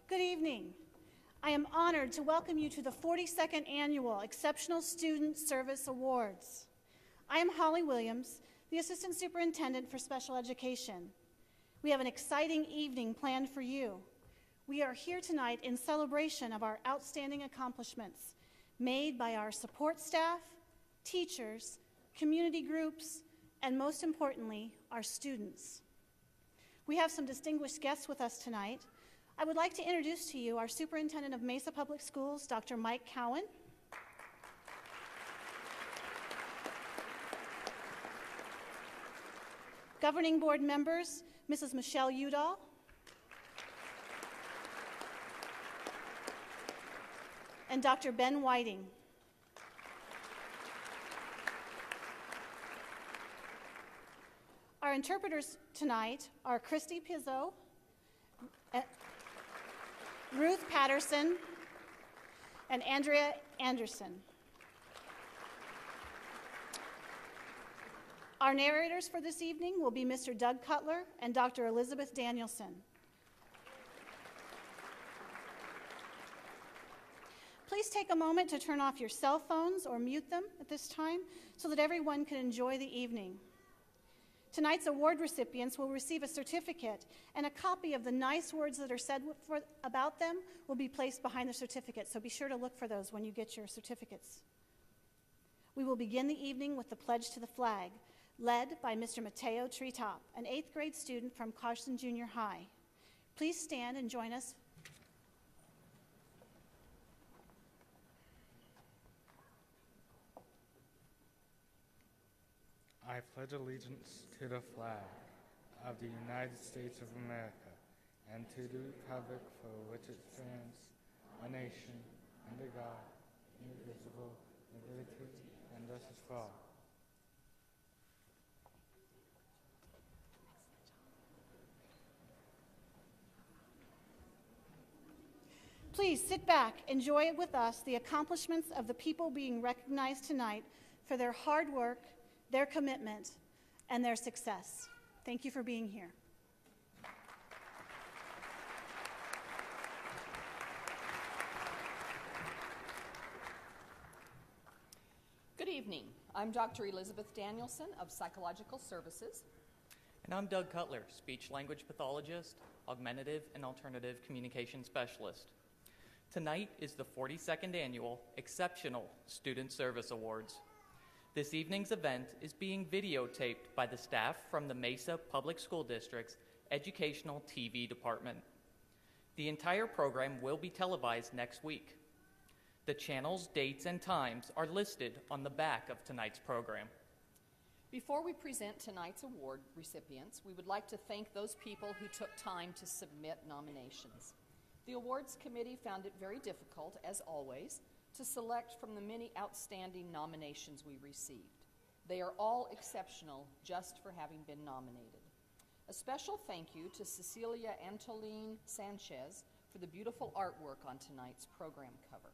Good evening. I am honored to welcome you to the 42nd Annual Exceptional Student Service Awards. I am Holly Williams, the Assistant Superintendent for Special Education. We have an exciting evening planned for you. We are here tonight in celebration of our outstanding accomplishments made by our support staff, teachers, community groups, and most importantly, our students. We have some distinguished guests with us tonight. I would like to introduce to you our Superintendent of Mesa Public Schools, Dr. Mike Cowan. Governing Board members, Mrs. Michelle Udall. And Dr. Ben Whiting. Our interpreters tonight are Christy Pizzo, Ruth Patterson, and Andrea Anderson. Our narrators for this evening will be Mr. Doug Cutler and Dr. Elizabeth Danielson. Please take a moment to turn off your cell phones or mute them at this time so that everyone can enjoy the evening. Tonight's award recipients will receive a certificate, and a copy of the nice words that are said about them will be placed behind the certificate, so be sure to look for those when you get your certificates. We will begin the evening with the Pledge to the Flag, led by Mr. Mateo Treetop, an 8th grade student from Carson Junior High. Please stand and join us. I pledge allegiance to the flag of the United States of America and to the republic for which it stands, a nation, under God, indivisible, with liberty and justice for all. Please sit back, enjoy with us the accomplishments of the people being recognized tonight for their hard work, their commitment, and their success. Thank you for being here. Good evening. I'm Dr. Elizabeth Danielson of Psychological Services. And I'm Doug Cutler, speech-language pathologist, augmentative and alternative communication specialist. Tonight is the 42nd Annual Exceptional Student Service Awards. This evening's event is being videotaped by the staff from the Mesa Public School District's Educational TV Department. The entire program will be televised next week. The channels, dates, and times are listed on the back of tonight's program. Before we present tonight's award recipients, we would like to thank those people who took time to submit nominations. The awards committee found it very difficult, as always, to select from the many outstanding nominations we received. They are all exceptional just for having been nominated. A special thank you to Cecilia Antolin Sanchez for the beautiful artwork on tonight's program cover.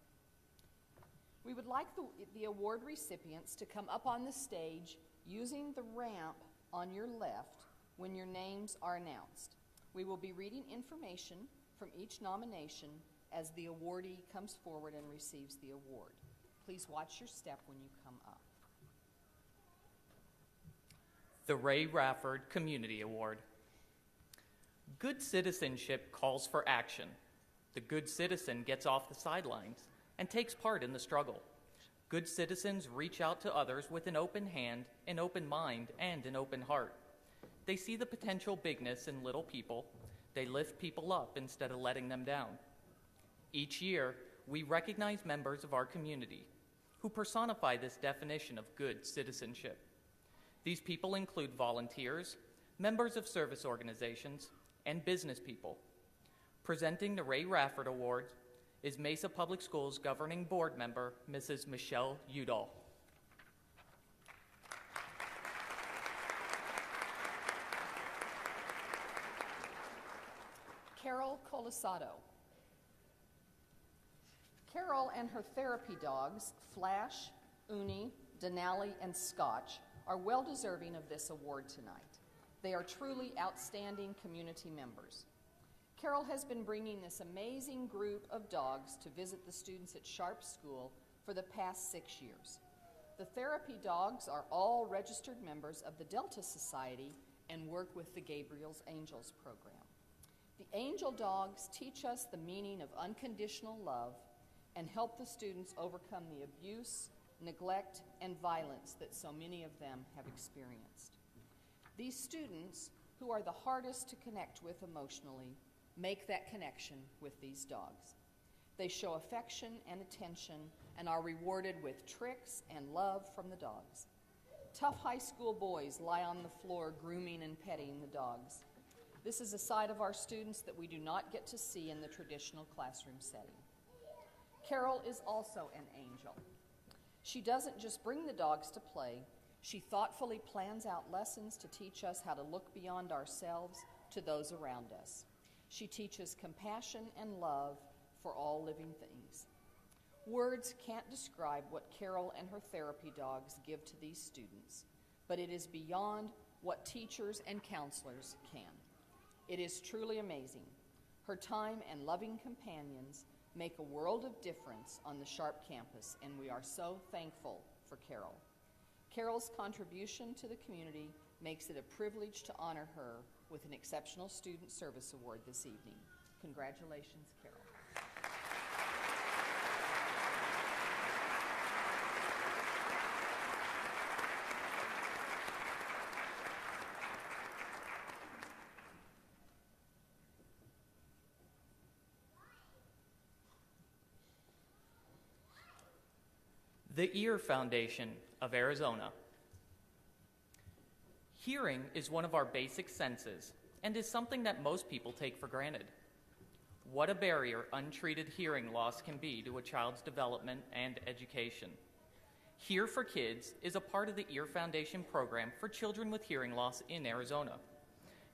We would like the award recipients to come up on the stage using the ramp on your left when your names are announced. We will be reading information from each nomination as the awardee comes forward and receives the award. Please watch your step when you come up. The Ray Rafford Community Award. Good citizenship calls for action. The good citizen gets off the sidelines and takes part in the struggle. Good citizens reach out to others with an open hand, an open mind, and an open heart. They see the potential bigness in little people. They lift people up instead of letting them down. Each year, we recognize members of our community who personify this definition of good citizenship. These people include volunteers, members of service organizations, and business people. Presenting the Ray Rafford Award is Mesa Public Schools Governing Board member, Mrs. Michelle Udall. Carol Colasado. Carol and her therapy dogs, Flash, Uni, Denali, and Scotch, are well deserving of this award tonight. They are truly outstanding community members. Carol has been bringing this amazing group of dogs to visit the students at Sharp School for the past 6 years. The therapy dogs are all registered members of the Delta Society and work with the Gabriel's Angels program. The angel dogs teach us the meaning of unconditional love and help the students overcome the abuse, neglect, and violence that so many of them have experienced. These students, who are the hardest to connect with emotionally, make that connection with these dogs. They show affection and attention and are rewarded with tricks and love from the dogs. Tough high school boys lie on the floor grooming and petting the dogs. This is a side of our students that we do not get to see in the traditional classroom setting. Carol is also an angel. She doesn't just bring the dogs to play, she thoughtfully plans out lessons to teach us how to look beyond ourselves to those around us. She teaches compassion and love for all living things. Words can't describe what Carol and her therapy dogs give to these students, but it is beyond what teachers and counselors can. It is truly amazing. Her time and loving companions make a world of difference on the Sharp campus, and we are so thankful for Carol. Carol's contribution to the community makes it a privilege to honor her with an Exceptional Student Service Award this evening. Congratulations, Carol. The Ear Foundation of Arizona. Hearing is one of our basic senses and is something that most people take for granted. What a barrier untreated hearing loss can be to a child's development and education. Hear for Kids is a part of the Ear Foundation program for children with hearing loss in Arizona.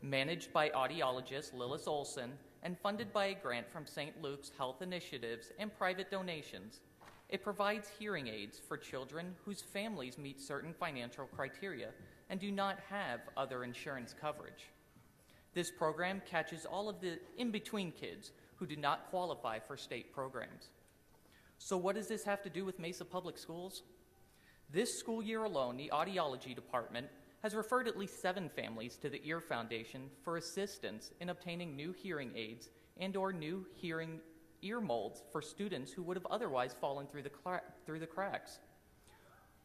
Managed by audiologist Lillis Olson and funded by a grant from St. Luke's Health Initiatives and private donations, it provides hearing aids for children whose families meet certain financial criteria and do not have other insurance coverage. This program catches all of the in-between kids who do not qualify for state programs. So what does this have to do with Mesa Public Schools? This school year alone, the audiology department has referred at least 7 families to the Ear Foundation for assistance in obtaining new hearing aids and/or new hearing ear molds for students who would have otherwise fallen through the cracks.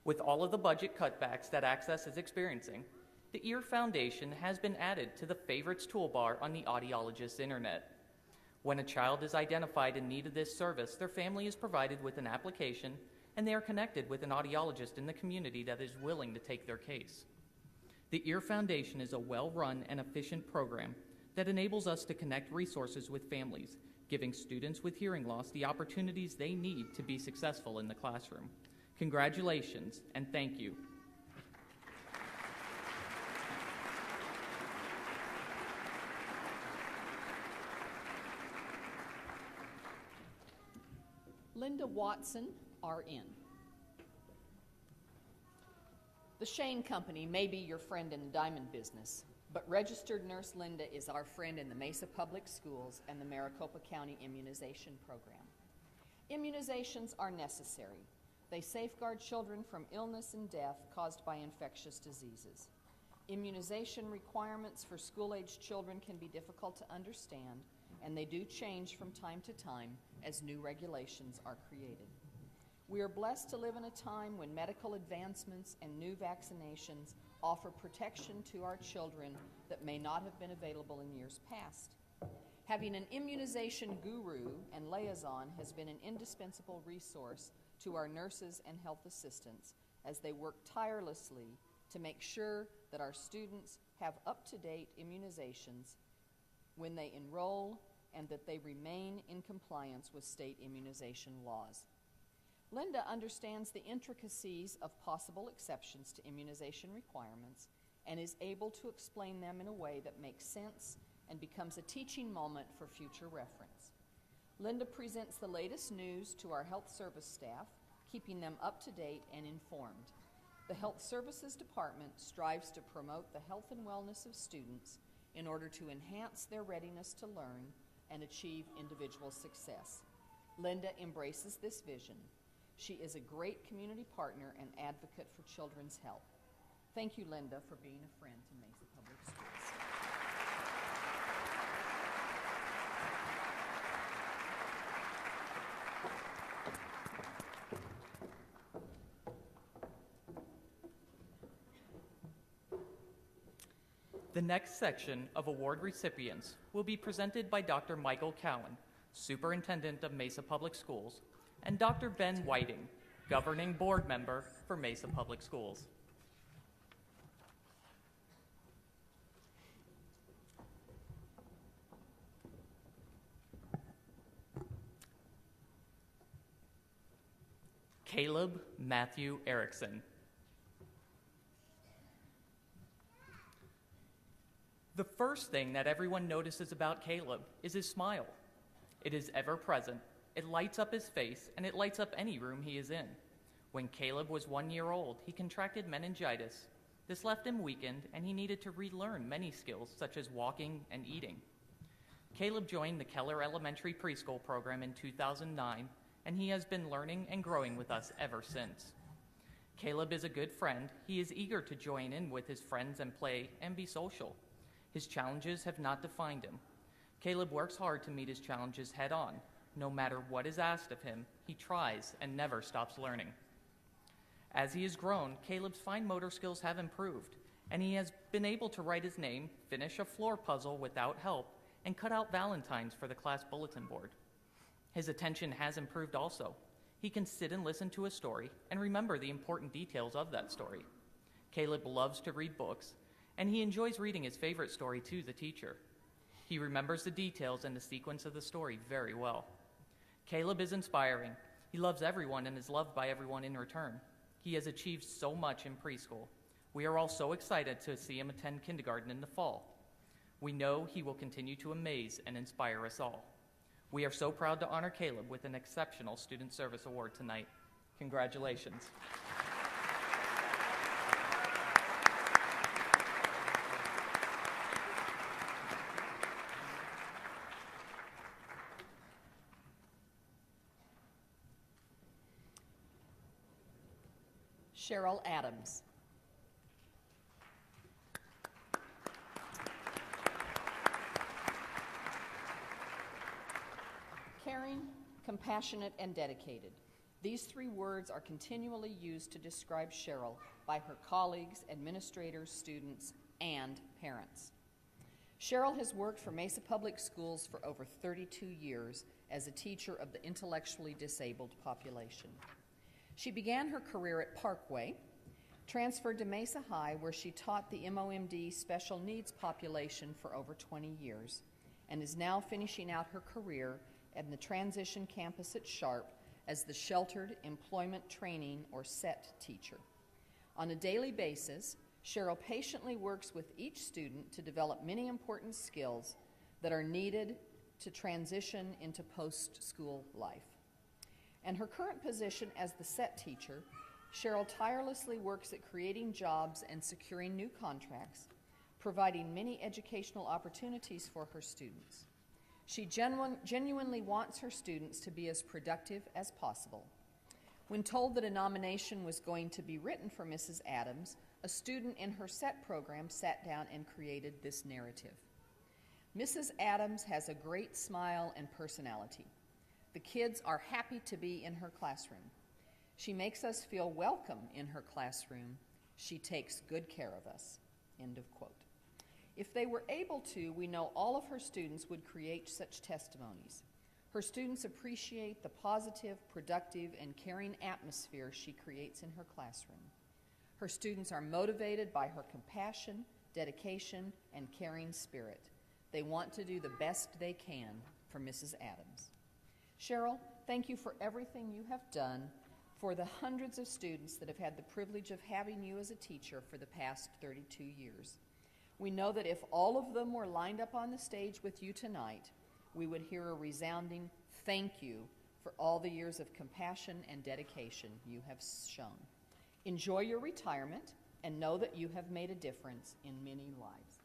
With all of the budget cutbacks that Access is experiencing, the Ear Foundation has been added to the favorites toolbar on the audiologist's internet. When a child is identified in need of this service, their family is provided with an application and they are connected with an audiologist in the community that is willing to take their case. The Ear Foundation is a well-run and efficient program that enables us to connect resources with families, giving students with hearing loss the opportunities they need to be successful in the classroom. Congratulations and thank you. Linda Watson, RN. The Shane Company may be your friend in the diamond business, but registered nurse Linda is our friend in the Mesa Public Schools and the Maricopa County Immunization Program. Immunizations are necessary. They safeguard children from illness and death caused by infectious diseases. Immunization requirements for school-aged children can be difficult to understand, and they do change from time to time as new regulations are created. We are blessed to live in a time when medical advancements and new vaccinations offer protection to our children that may not have been available in years past. Having an immunization guru and liaison has been an indispensable resource to our nurses and health assistants as they work tirelessly to make sure that our students have up-to-date immunizations when they enroll and that they remain in compliance with state immunization laws. Linda understands the intricacies of possible exceptions to immunization requirements and is able to explain them in a way that makes sense and becomes a teaching moment for future reference. Linda presents the latest news to our health service staff, keeping them up to date and informed. The Health Services Department strives to promote the health and wellness of students in order to enhance their readiness to learn, and achieve individual success. Linda embraces this vision. She is a great community partner and advocate for children's health. Thank you, Linda, for being a friend to Mesa Public Schools. The next section of award recipients will be presented by Dr. Michael Cowan, Superintendent of Mesa Public Schools, and Dr. Ben Whiting, Governing Board Member for Mesa Public Schools. Caleb Matthew Erickson. The first thing that everyone notices about Caleb is his smile. It is ever present, it lights up his face, and it lights up any room he is in. When Caleb was 1 year old, he contracted meningitis. This left him weakened, and he needed to relearn many skills such as walking and eating. Caleb joined the Keller Elementary Preschool program in 2009, and he has been learning and growing with us ever since. Caleb is a good friend. He is eager to join in with his friends and play and be social. His challenges have not defined him. Caleb works hard to meet his challenges head on. No matter what is asked of him, he tries and never stops learning. As he has grown, Caleb's fine motor skills have improved, and he has been able to write his name, finish a floor puzzle without help, and cut out Valentines for the class bulletin board. His attention has improved also. He can sit and listen to a story and remember the important details of that story. Caleb loves to read books, and he enjoys reading his favorite story to the teacher. He remembers the details and the sequence of the story very well. Caleb is inspiring. He loves everyone and is loved by everyone in return. He has achieved so much in preschool. We are all so excited to see him attend kindergarten in the fall. We know he will continue to amaze and inspire us all. We are so proud to honor Caleb with an exceptional Student Service Award tonight. Congratulations. Cheryl Adams. Caring, compassionate, and dedicated. These three words are continually used to describe Cheryl by her colleagues, administrators, students, and parents. Cheryl has worked for Mesa Public Schools for over 32 years as a teacher of the intellectually disabled population. She began her career at Parkway, transferred to Mesa High, where she taught the MOMD special needs population for over 20 years, and is now finishing out her career at the transition campus at Sharp as the Sheltered Employment Training, or SET, teacher. On a daily basis, Cheryl patiently works with each student to develop many important skills that are needed to transition into post-school life. In her current position as the SET teacher, Cheryl tirelessly works at creating jobs and securing new contracts, providing many educational opportunities for her students. She genuinely wants her students to be as productive as possible. When told that a nomination was going to be written for Mrs. Adams, a student in her SET program sat down and created this narrative. Mrs. Adams has a great smile and personality. The kids are happy to be in her classroom. She makes us feel welcome in her classroom. She takes good care of us. End of quote. If they were able to, we know all of her students would create such testimonies. Her students appreciate the positive, productive, and caring atmosphere she creates in her classroom. Her students are motivated by her compassion, dedication, and caring spirit. They want to do the best they can for Mrs. Adams. Cheryl, thank you for everything you have done for the hundreds of students that have had the privilege of having you as a teacher for the past 32 years. We know that if all of them were lined up on the stage with you tonight, we would hear a resounding thank you for all the years of compassion and dedication you have shown. Enjoy your retirement and know that you have made a difference in many lives.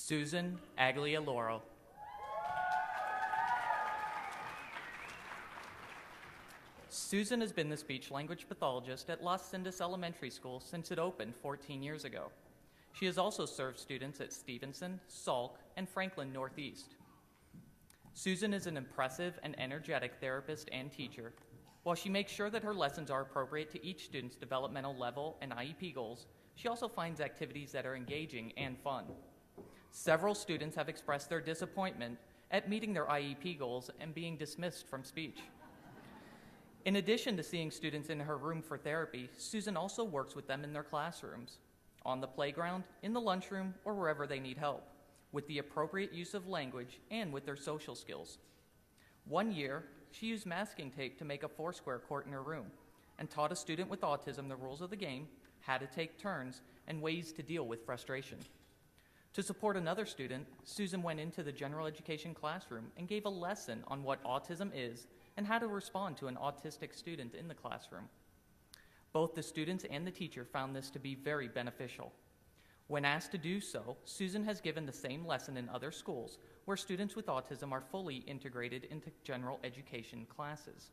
Susan Aglialoro. Susan has been the speech-language pathologist at Las Cindas Elementary School since it opened 14 years ago. She has also served students at Stevenson, Salk, and Franklin Northeast. Susan is an impressive and energetic therapist and teacher. While she makes sure that her lessons are appropriate to each student's developmental level and IEP goals, she also finds activities that are engaging and fun. Several students have expressed their disappointment at meeting their IEP goals and being dismissed from speech. In addition to seeing students in her room for therapy, Susan also works with them in their classrooms, on the playground, in the lunchroom, or wherever they need help, with the appropriate use of language and with their social skills. One year, she used masking tape to make a foursquare court in her room and taught a student with autism the rules of the game, how to take turns, and ways to deal with frustration. To support another student, Susan went into the general education classroom and gave a lesson on what autism is and how to respond to an autistic student in the classroom. Both the students and the teacher found this to be very beneficial. When asked to do so, Susan has given the same lesson in other schools where students with autism are fully integrated into general education classes.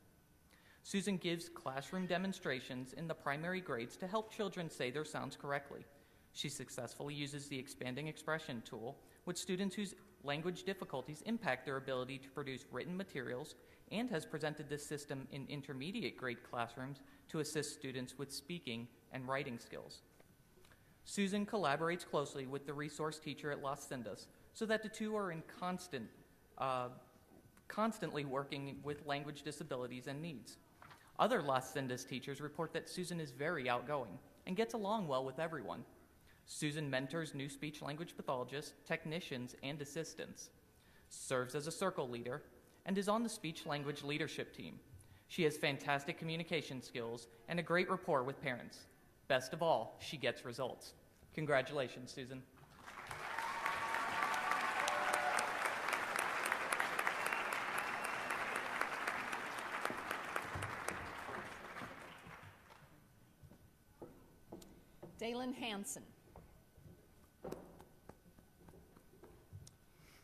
Susan gives classroom demonstrations in the primary grades to help children say their sounds correctly. She successfully uses the expanding expression tool with students whose language difficulties impact their ability to produce written materials, and has presented this system in intermediate grade classrooms to assist students with speaking and writing skills. Susan collaborates closely with the resource teacher at Las Cindas so that the two are in constantly working with language disabilities and needs. Other Las Cindas teachers report that Susan is very outgoing and gets along well with everyone. Susan mentors new speech-language pathologists, technicians, and assistants, serves as a circle leader, and is on the speech-language leadership team. She has fantastic communication skills and a great rapport with parents. Best of all, she gets results. Congratulations, Susan. Dalen Hansen.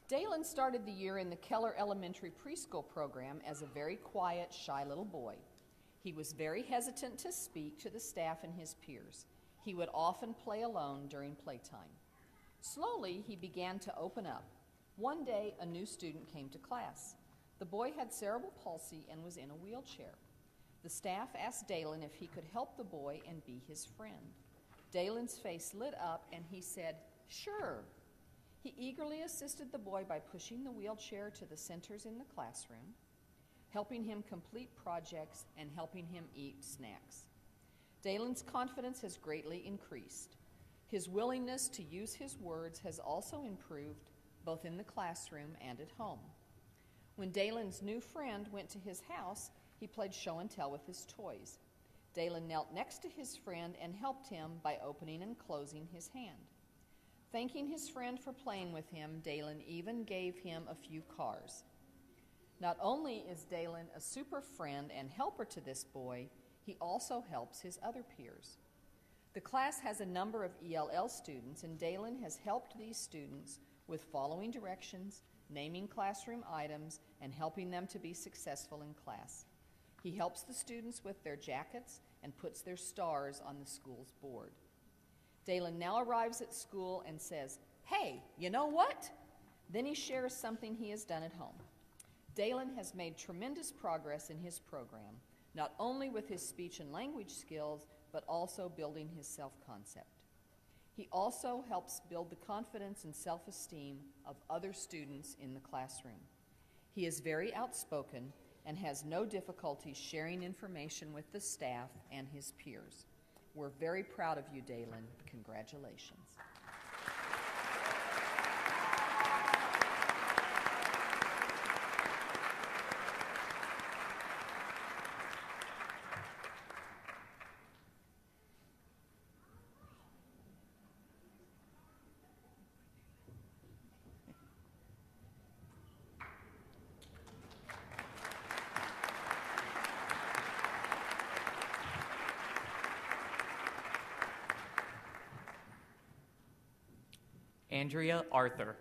Dalen started the year in the Keller Elementary Preschool program as a very quiet, shy little boy. He was very hesitant to speak to the staff and his peers. He would often play alone during playtime. Slowly, he began to open up. One day, a new student came to class. The boy had cerebral palsy and was in a wheelchair. The staff asked Dalen if he could help the boy and be his friend. Dalen's face lit up and he said, "Sure." He eagerly assisted the boy by pushing the wheelchair to the centers in the classroom, helping him complete projects, and helping him eat snacks. Dalen's confidence has greatly increased. His willingness to use his words has also improved both in the classroom and at home. When Dalen's new friend went to his house, he played show and tell with his toys. Dalen knelt next to his friend and helped him by opening and closing his hand. Thanking his friend for playing with him, Dalen even gave him a few cars. Not only is Dalen a super friend and helper to this boy, he also helps his other peers. The class has a number of ELL students, and Dalen has helped these students with following directions, naming classroom items, and helping them to be successful in class. He helps the students with their jackets and puts their stars on the school's board. Dalen now arrives at school and says, "Hey, you know what?" Then he shares something he has done at home. Dalen has made tremendous progress in his program, not only with his speech and language skills, but also building his self-concept. He also helps build the confidence and self-esteem of other students in the classroom. He is very outspoken and has no difficulty sharing information with the staff and his peers. We're very proud of you, Dalen. Congratulations. Andrea Arthur.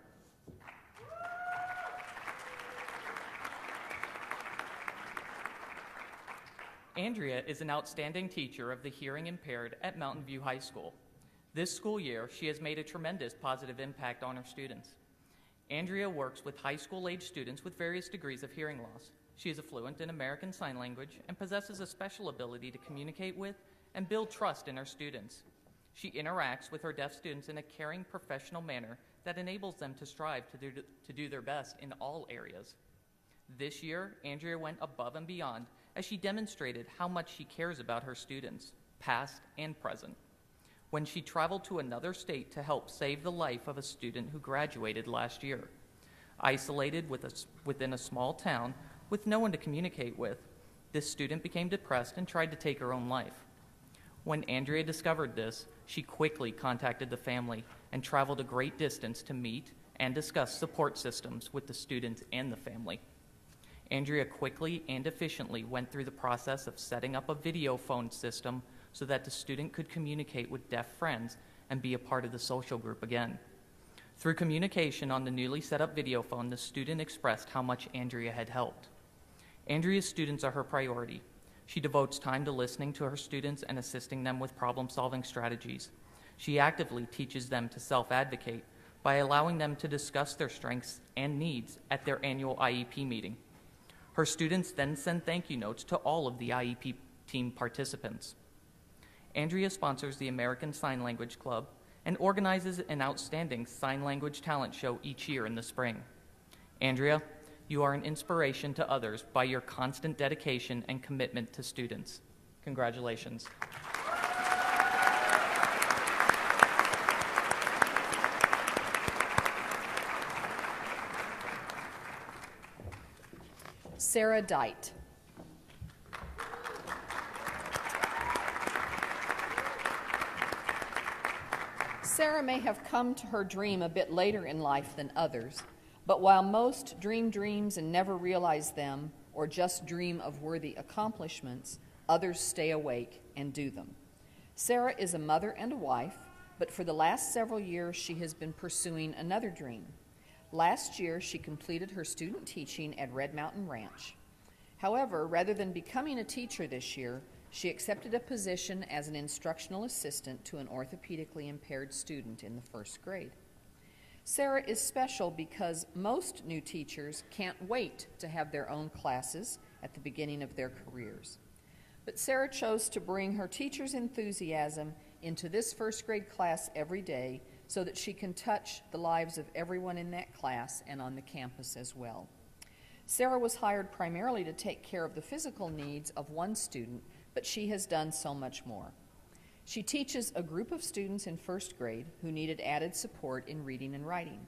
Andrea is an outstanding teacher of the hearing impaired at Mountain View High School. This school year, she has made a tremendous positive impact on her students. Andrea works with high school-age students with various degrees of hearing loss. She is fluent in American Sign Language and possesses a special ability to communicate with and build trust in her students. She interacts with her deaf students in a caring, professional manner that enables them to strive to do their best in all areas. This year, Andrea went above and beyond as she demonstrated how much she cares about her students, past and present, when she traveled to another state to help save the life of a student who graduated last year. Isolated within a small town with no one to communicate with, this student became depressed and tried to take her own life. When Andrea discovered this, she quickly contacted the family and traveled a great distance to meet and discuss support systems with the students and the family. Andrea quickly and efficiently went through the process of setting up a video phone system so that the student could communicate with deaf friends and be a part of the social group again. Through communication on the newly set up video phone, the student expressed how much Andrea had helped. Andrea's students are her priority. She devotes time to listening to her students and assisting them with problem-solving strategies. She actively teaches them to self-advocate by allowing them to discuss their strengths and needs at their annual IEP meeting. Her students then send thank you notes to all of the IEP team participants. Andrea sponsors the American Sign Language Club and organizes an outstanding sign language talent show each year in the spring. Andrea, you are an inspiration to others by your constant dedication and commitment to students. Congratulations. Sarah Dite. Sarah may have come to her dream a bit later in life than others, but while most dream dreams and never realize them, or just dream of worthy accomplishments, others stay awake and do them. Sarah is a mother and a wife, but for the last several years she has been pursuing another dream. Last year she completed her student teaching at Red Mountain Ranch. However, rather than becoming a teacher this year, she accepted a position as an instructional assistant to an orthopedically impaired student in the first grade. Sarah is special because most new teachers can't wait to have their own classes at the beginning of their careers. But Sarah chose to bring her teacher's enthusiasm into this first grade class every day so that she can touch the lives of everyone in that class and on the campus as well. Sarah was hired primarily to take care of the physical needs of one student, but she has done so much more. She teaches a group of students in first grade who needed added support in reading and writing.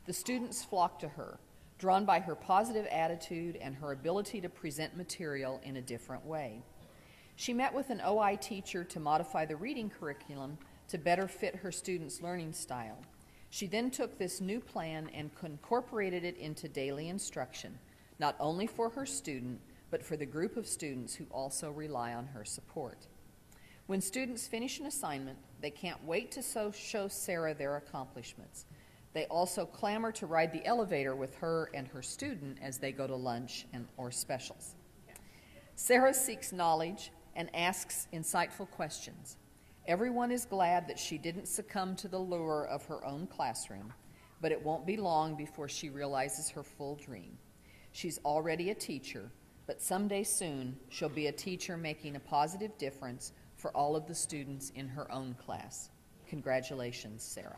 The students flocked to her, drawn by her positive attitude and her ability to present material in a different way. She met with an OI teacher to modify the reading curriculum to better fit her students' learning style. She then took this new plan and incorporated it into daily instruction, not only for her student, but for the group of students who also rely on her support. When students finish an assignment, they can't wait to show Sarah their accomplishments. They also clamor to ride the elevator with her and her student as they go to lunch or specials. Sarah seeks knowledge and asks insightful questions. Everyone is glad that she didn't succumb to the lure of her own classroom, but it won't be long before she realizes her full dream. She's already a teacher, but someday soon she'll be a teacher making a positive difference for all of the students in her own class. Congratulations, Sarah.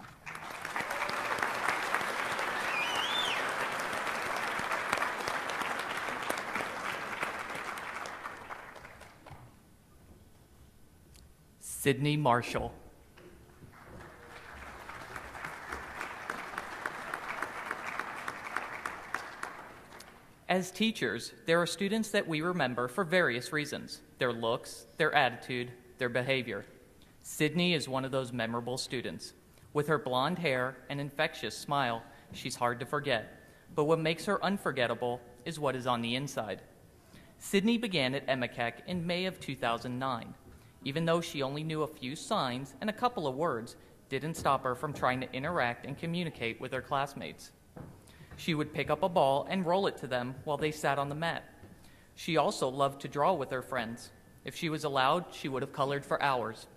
Sydney Marshall. As teachers, there are students that we remember for various reasons: their looks, their attitude, their behavior. Sydney is one of those memorable students. With her blonde hair and infectious smile, she's hard to forget. But what makes her unforgettable is what is on the inside. Sydney began at Emmecac in May of 2009. Even though she only knew a few signs and a couple of words, didn't stop her from trying to interact and communicate with her classmates. She would pick up a ball and roll it to them while they sat on the mat. She also loved to draw with her friends. If she was allowed, she would have colored for hours.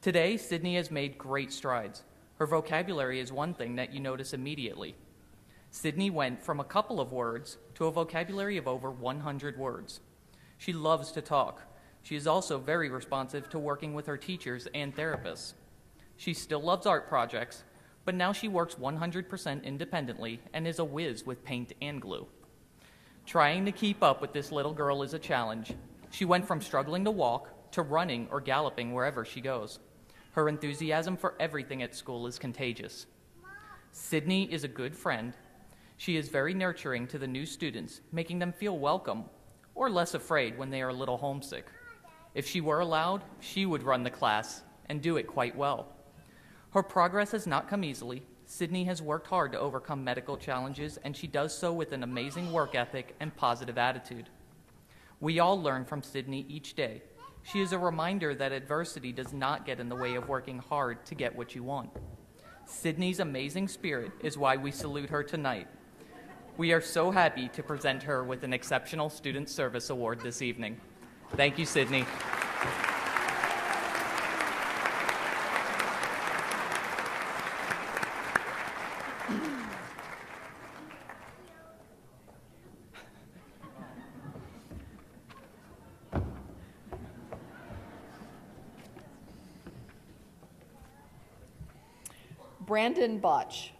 Today, Sydney has made great strides. Her vocabulary is one thing that you notice immediately. Sydney went from a couple of words to a vocabulary of over 100 words. She loves to talk. She is also very responsive to working with her teachers and therapists. She still loves art projects, but now she works 100% independently and is a whiz with paint and glue. Trying to keep up with this little girl is a challenge. She went from struggling to walk to running or galloping wherever she goes. Her enthusiasm for everything at school is contagious. Sydney is a good friend. She is very nurturing to the new students, making them feel welcome or less afraid when they are a little homesick. If she were allowed, she would run the class and do it quite well. Her progress has not come easily. Sydney has worked hard to overcome medical challenges, and she does so with an amazing work ethic and positive attitude. We all learn from Sydney each day. She is a reminder that adversity does not get in the way of working hard to get what you want. Sydney's amazing spirit is why we salute her tonight. We are so happy to present her with an Exceptional Student Service Award this evening. Thank you, Sydney. Brandon Botch.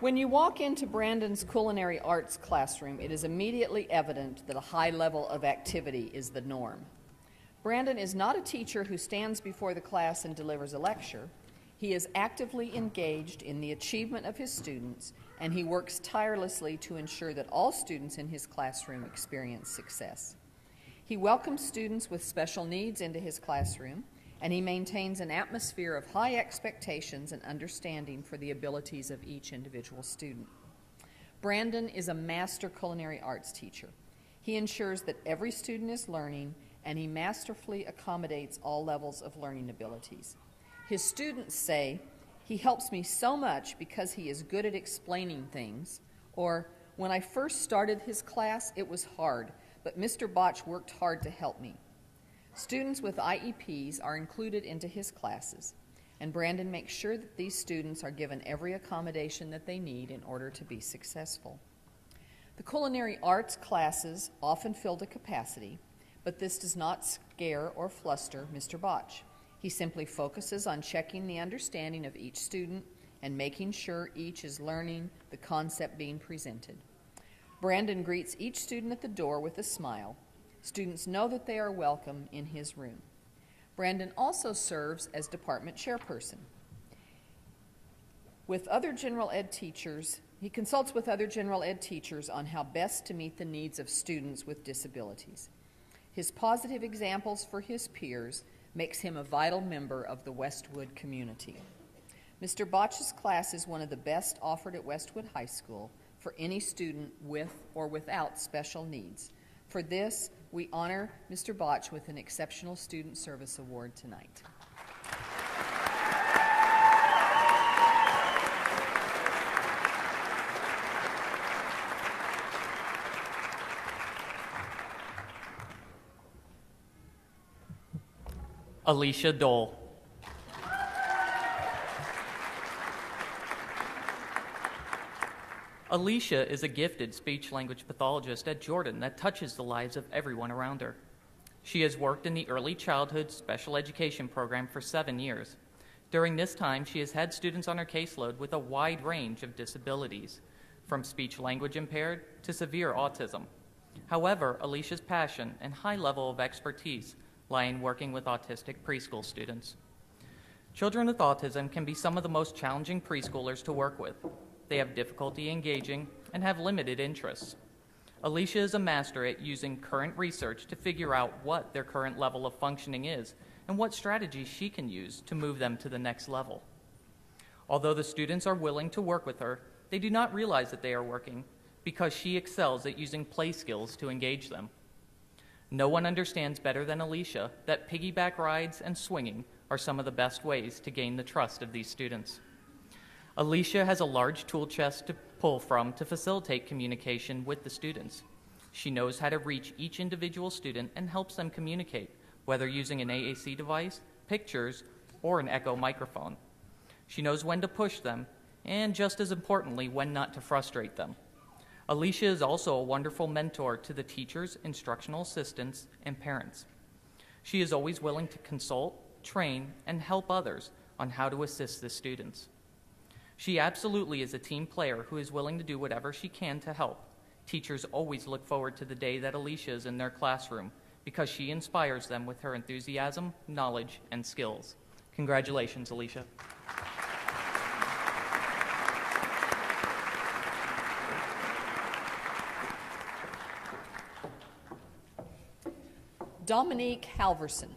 When you walk into Brandon's culinary arts classroom, it is immediately evident that a high level of activity is the norm. Brandon is not a teacher who stands before the class and delivers a lecture. He is actively engaged in the achievement of his students, and he works tirelessly to ensure that all students in his classroom experience success. He welcomes students with special needs into his classroom, and he maintains an atmosphere of high expectations and understanding for the abilities of each individual student. Brandon is a master culinary arts teacher. He ensures that every student is learning, and he masterfully accommodates all levels of learning abilities. His students say, "He helps me so much because he is good at explaining things," or, "When I first started his class, it was hard, but Mr. Botch worked hard to help me." Students with IEPs are included into his classes, and Brandon makes sure that these students are given every accommodation that they need in order to be successful. The culinary arts classes often fill to capacity, but this does not scare or fluster Mr. Botch. He simply focuses on checking the understanding of each student and making sure each is learning the concept being presented. Brandon greets each student at the door with a smile. Students know that they are welcome in his room. Brandon also serves as department chairperson. With other general ed teachers, he consults with other general ed teachers on how best to meet the needs of students with disabilities. His positive examples for his peers makes him a vital member of the Westwood community. Mr. Botch's class is one of the best offered at Westwood High School for any student with or without special needs. For this, we honor Mr. Botch with an Exceptional Student Service Award tonight. Alicia Dole. Alicia is a gifted speech-language pathologist at Jordan that touches the lives of everyone around her. She has worked in the early childhood special education program for 7 years. During this time, she has had students on her caseload with a wide range of disabilities, from speech-language impaired to severe autism. However, Alicia's passion and high level of expertise lie in working with autistic preschool students. Children with autism can be some of the most challenging preschoolers to work with. They have difficulty engaging and have limited interests. Alicia is a master at using current research to figure out what their current level of functioning is and what strategies she can use to move them to the next level. Although the students are willing to work with her, they do not realize that they are working because she excels at using play skills to engage them. No one understands better than Alicia that piggyback rides and swinging are some of the best ways to gain the trust of these students. Alicia has a large tool chest to pull from to facilitate communication with the students. She knows how to reach each individual student and helps them communicate, whether using an AAC device, pictures, or an echo microphone. She knows when to push them, and just as importantly, when not to frustrate them. Alicia is also a wonderful mentor to the teachers, instructional assistants, and parents. She is always willing to consult, train, and help others on how to assist the students. She absolutely is a team player who is willing to do whatever she can to help. Teachers always look forward to the day that Alicia is in their classroom because she inspires them with her enthusiasm, knowledge, and skills. Congratulations, Alicia. Dominique Halverson.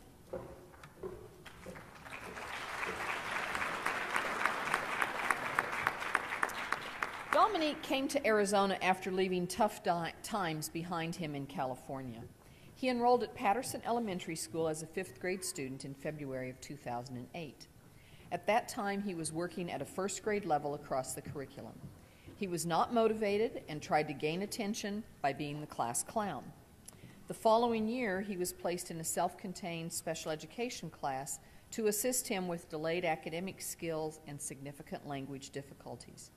Dominique came to Arizona after leaving tough times behind him in California. He enrolled at Patterson Elementary School as a 5th grade student in February of 2008. At that time, he was working at a 1st grade level across the curriculum. He was not motivated and tried to gain attention by being the class clown. The following year, he was placed in a self-contained special education class to assist him with delayed academic skills and significant language difficulties.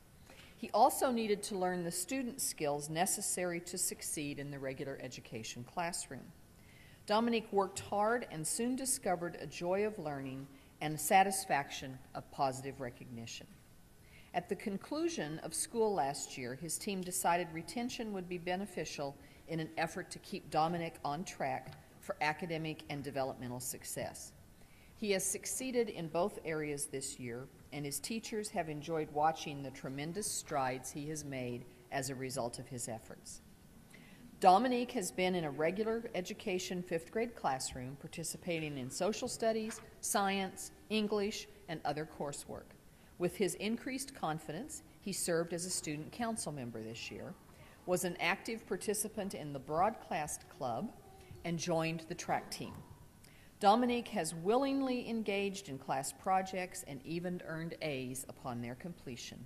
He also needed to learn the student skills necessary to succeed in the regular education classroom. Dominique worked hard and soon discovered a joy of learning and satisfaction of positive recognition. At the conclusion of school last year, his team decided retention would be beneficial in an effort to keep Dominique on track for academic and developmental success. He has succeeded in both areas this year, and his teachers have enjoyed watching the tremendous strides he has made as a result of his efforts. Dominique has been in a regular education 5th grade classroom, participating in social studies, science, English, and other coursework. With his increased confidence, he served as a student council member this year, was an active participant in the Broadcast Club, and joined the track team. Dominique has willingly engaged in class projects and even earned A's upon their completion.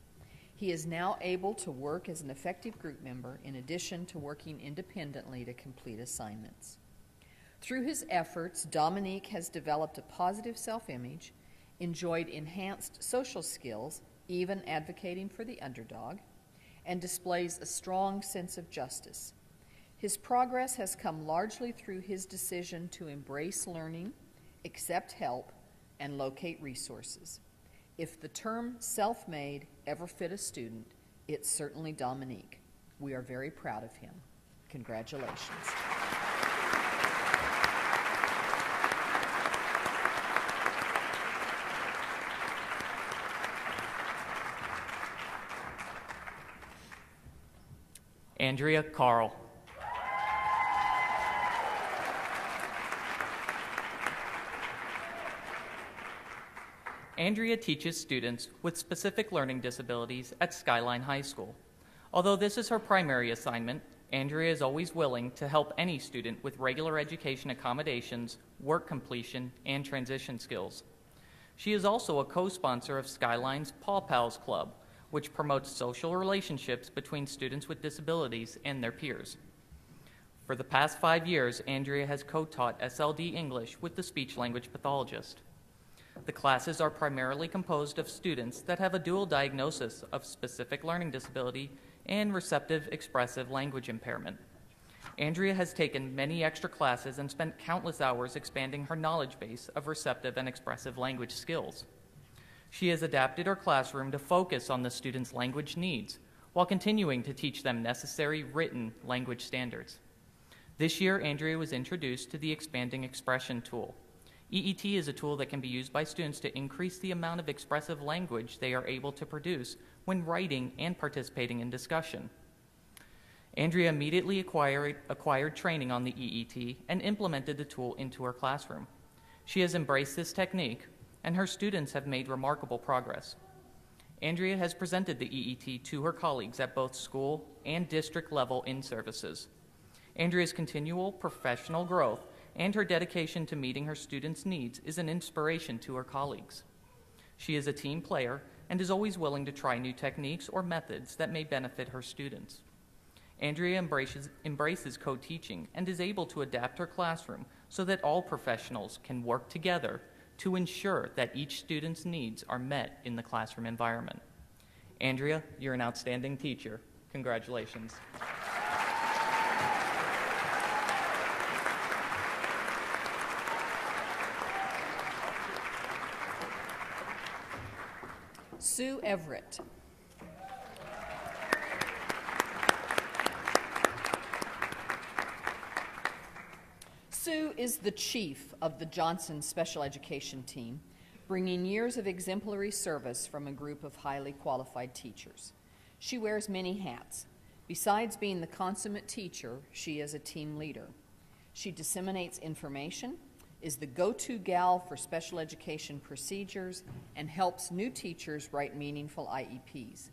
He is now able to work as an effective group member in addition to working independently to complete assignments. Through his efforts, Dominique has developed a positive self-image, enjoyed enhanced social skills, even advocating for the underdog, and displays a strong sense of justice. His progress has come largely through his decision to embrace learning, accept help, and locate resources. If the term self-made ever fit a student, it's certainly Dominique. We are very proud of him. Congratulations. Andrea Carl. Andrea teaches students with specific learning disabilities at Skyline High School. Although this is her primary assignment, Andrea is always willing to help any student with regular education accommodations, work completion, and transition skills. She is also a co-sponsor of Skyline's Paw Pals Club, which promotes social relationships between students with disabilities and their peers. For the past 5 years, Andrea has co-taught SLD English with the speech-language pathologist. The classes are primarily composed of students that have a dual diagnosis of specific learning disability and receptive expressive language impairment. Andrea has taken many extra classes and spent countless hours expanding her knowledge base of receptive and expressive language skills. She has adapted her classroom to focus on the students' language needs while continuing to teach them necessary written language standards. This year, Andrea was introduced to the Expanding Expression tool. EET is a tool that can be used by students to increase the amount of expressive language they are able to produce when writing and participating in discussion. Andrea immediately acquired training on the EET and implemented the tool into her classroom. She has embraced this technique, and her students have made remarkable progress. Andrea has presented the EET to her colleagues at both school and district level in-services. Andrea's continual professional growth and her dedication to meeting her students' needs is an inspiration to her colleagues. She is a team player and is always willing to try new techniques or methods that may benefit her students. Andrea embraces co-teaching and is able to adapt her classroom so that all professionals can work together to ensure that each student's needs are met in the classroom environment. Andrea, you're an outstanding teacher. Congratulations. Sue Everett. Sue is the chief of the Johnson Special Education Team, bringing years of exemplary service from a group of highly qualified teachers. She wears many hats. Besides being the consummate teacher, she is a team leader. She disseminates information, is the go-to gal for special education procedures, and helps new teachers write meaningful IEPs.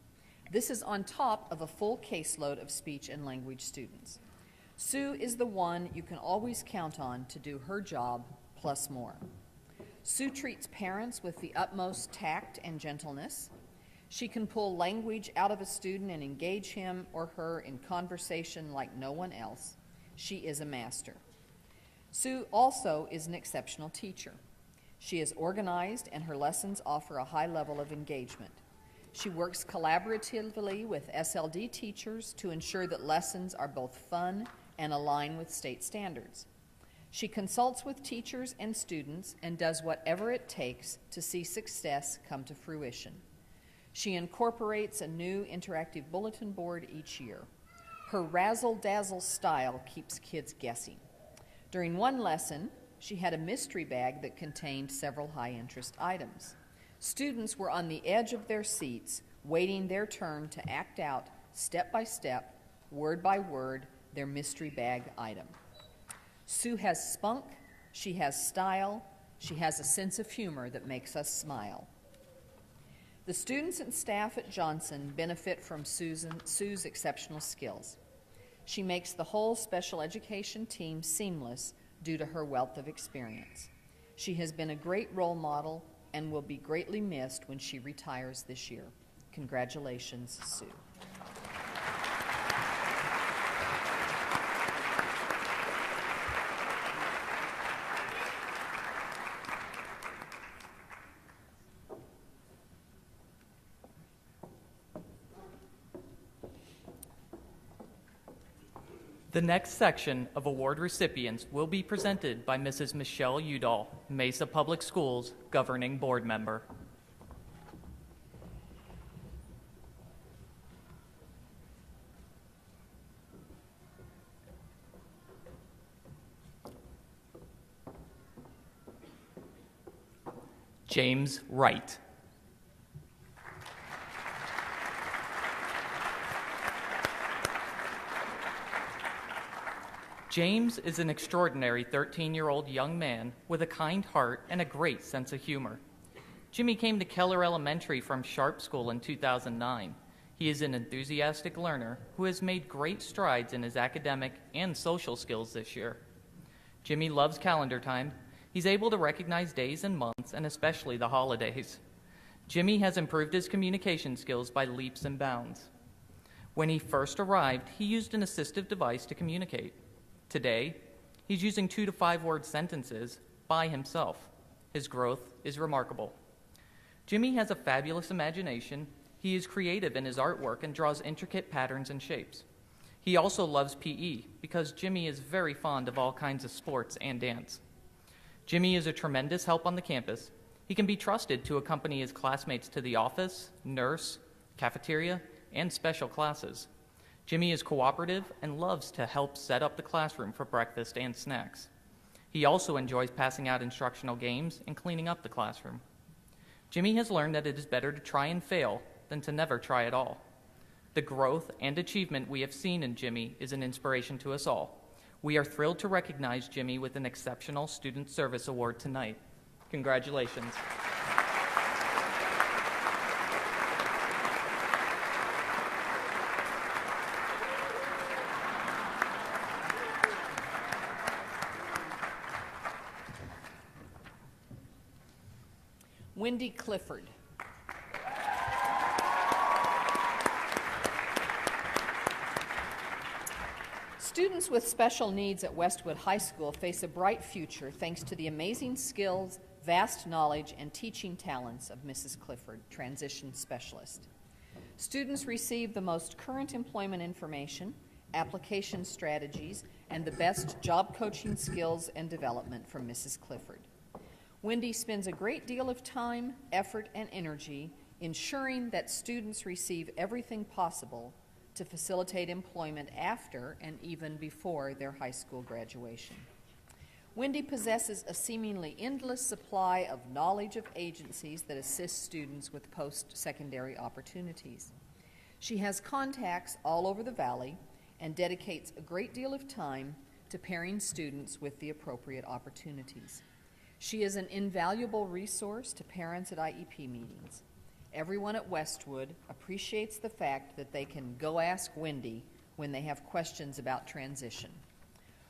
This is on top of a full caseload of speech and language students. Sue is the one you can always count on to do her job plus more. Sue treats parents with the utmost tact and gentleness. She can pull language out of a student and engage him or her in conversation like no one else. She is a master. Sue also is an exceptional teacher. She is organized and her lessons offer a high level of engagement. She works collaboratively with SLD teachers to ensure that lessons are both fun and align with state standards. She consults with teachers and students and does whatever it takes to see success come to fruition. She incorporates a new interactive bulletin board each year. Her razzle-dazzle style keeps kids guessing. During one lesson, she had a mystery bag that contained several high-interest items. Students were on the edge of their seats, waiting their turn to act out, step by step, word by word, their mystery bag item. Sue has spunk, she has style, she has a sense of humor that makes us smile. The students and staff at Johnson benefit from Sue's exceptional skills. She makes the whole special education team seamless due to her wealth of experience. She has been a great role model and will be greatly missed when she retires this year. Congratulations, Sue. The next section of award recipients will be presented by Mrs. Michelle Udall, Mesa Public Schools Governing Board Member. James Wright. James is an extraordinary 13-year-old young man with a kind heart and a great sense of humor. Jimmy came to Keller Elementary from Sharp School in 2009. He is an enthusiastic learner who has made great strides in his academic and social skills this year. Jimmy loves calendar time. He's able to recognize days and months, and especially the holidays. Jimmy has improved his communication skills by leaps and bounds. When he first arrived, he used an assistive device to communicate. Today, he's using 2 to 5 word sentences by himself. His growth is remarkable. Jimmy has a fabulous imagination. He is creative in his artwork and draws intricate patterns and shapes. He also loves PE because Jimmy is very fond of all kinds of sports and dance. Jimmy is a tremendous help on the campus. He can be trusted to accompany his classmates to the office, nurse, cafeteria, and special classes. Jimmy is cooperative and loves to help set up the classroom for breakfast and snacks. He also enjoys passing out instructional games and cleaning up the classroom. Jimmy has learned that it is better to try and fail than to never try at all. The growth and achievement we have seen in Jimmy is an inspiration to us all. We are thrilled to recognize Jimmy with an Exceptional Student Service Award tonight. Congratulations. Wendy Clifford. Students with special needs at Westwood High School face a bright future thanks to the amazing skills, vast knowledge, and teaching talents of Mrs. Clifford, transition specialist. Students receive the most current employment information, application strategies, and the best job coaching skills and development from Mrs. Clifford. Wendy spends a great deal of time, effort, and energy ensuring that students receive everything possible to facilitate employment after and even before their high school graduation. Wendy possesses a seemingly endless supply of knowledge of agencies that assist students with post-secondary opportunities. She has contacts all over the valley and dedicates a great deal of time to pairing students with the appropriate opportunities. She is an invaluable resource to parents at IEP meetings. Everyone at Westwood appreciates the fact that they can go ask Wendy when they have questions about transition.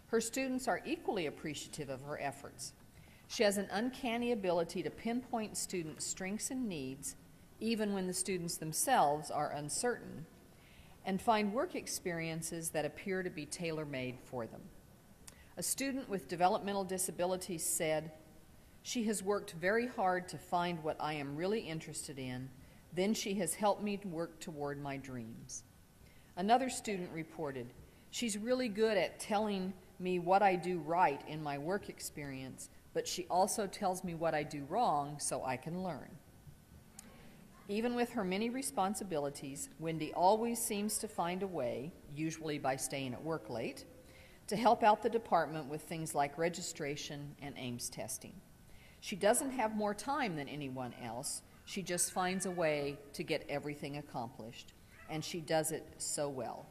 Her students are equally appreciative of her efforts. She has an uncanny ability to pinpoint students' strengths and needs, even when the students themselves are uncertain, and find work experiences that appear to be tailor-made for them. A student with developmental disabilities said, "She has worked very hard to find what I am really interested in, then she has helped me to work toward my dreams." Another student reported, "She's really good at telling me what I do right in my work experience, but she also tells me what I do wrong so I can learn." Even with her many responsibilities, Wendy always seems to find a way, usually by staying at work late, to help out the department with things like registration and Ames testing. She doesn't have more time than anyone else. She just finds a way to get everything accomplished, and she does it so well.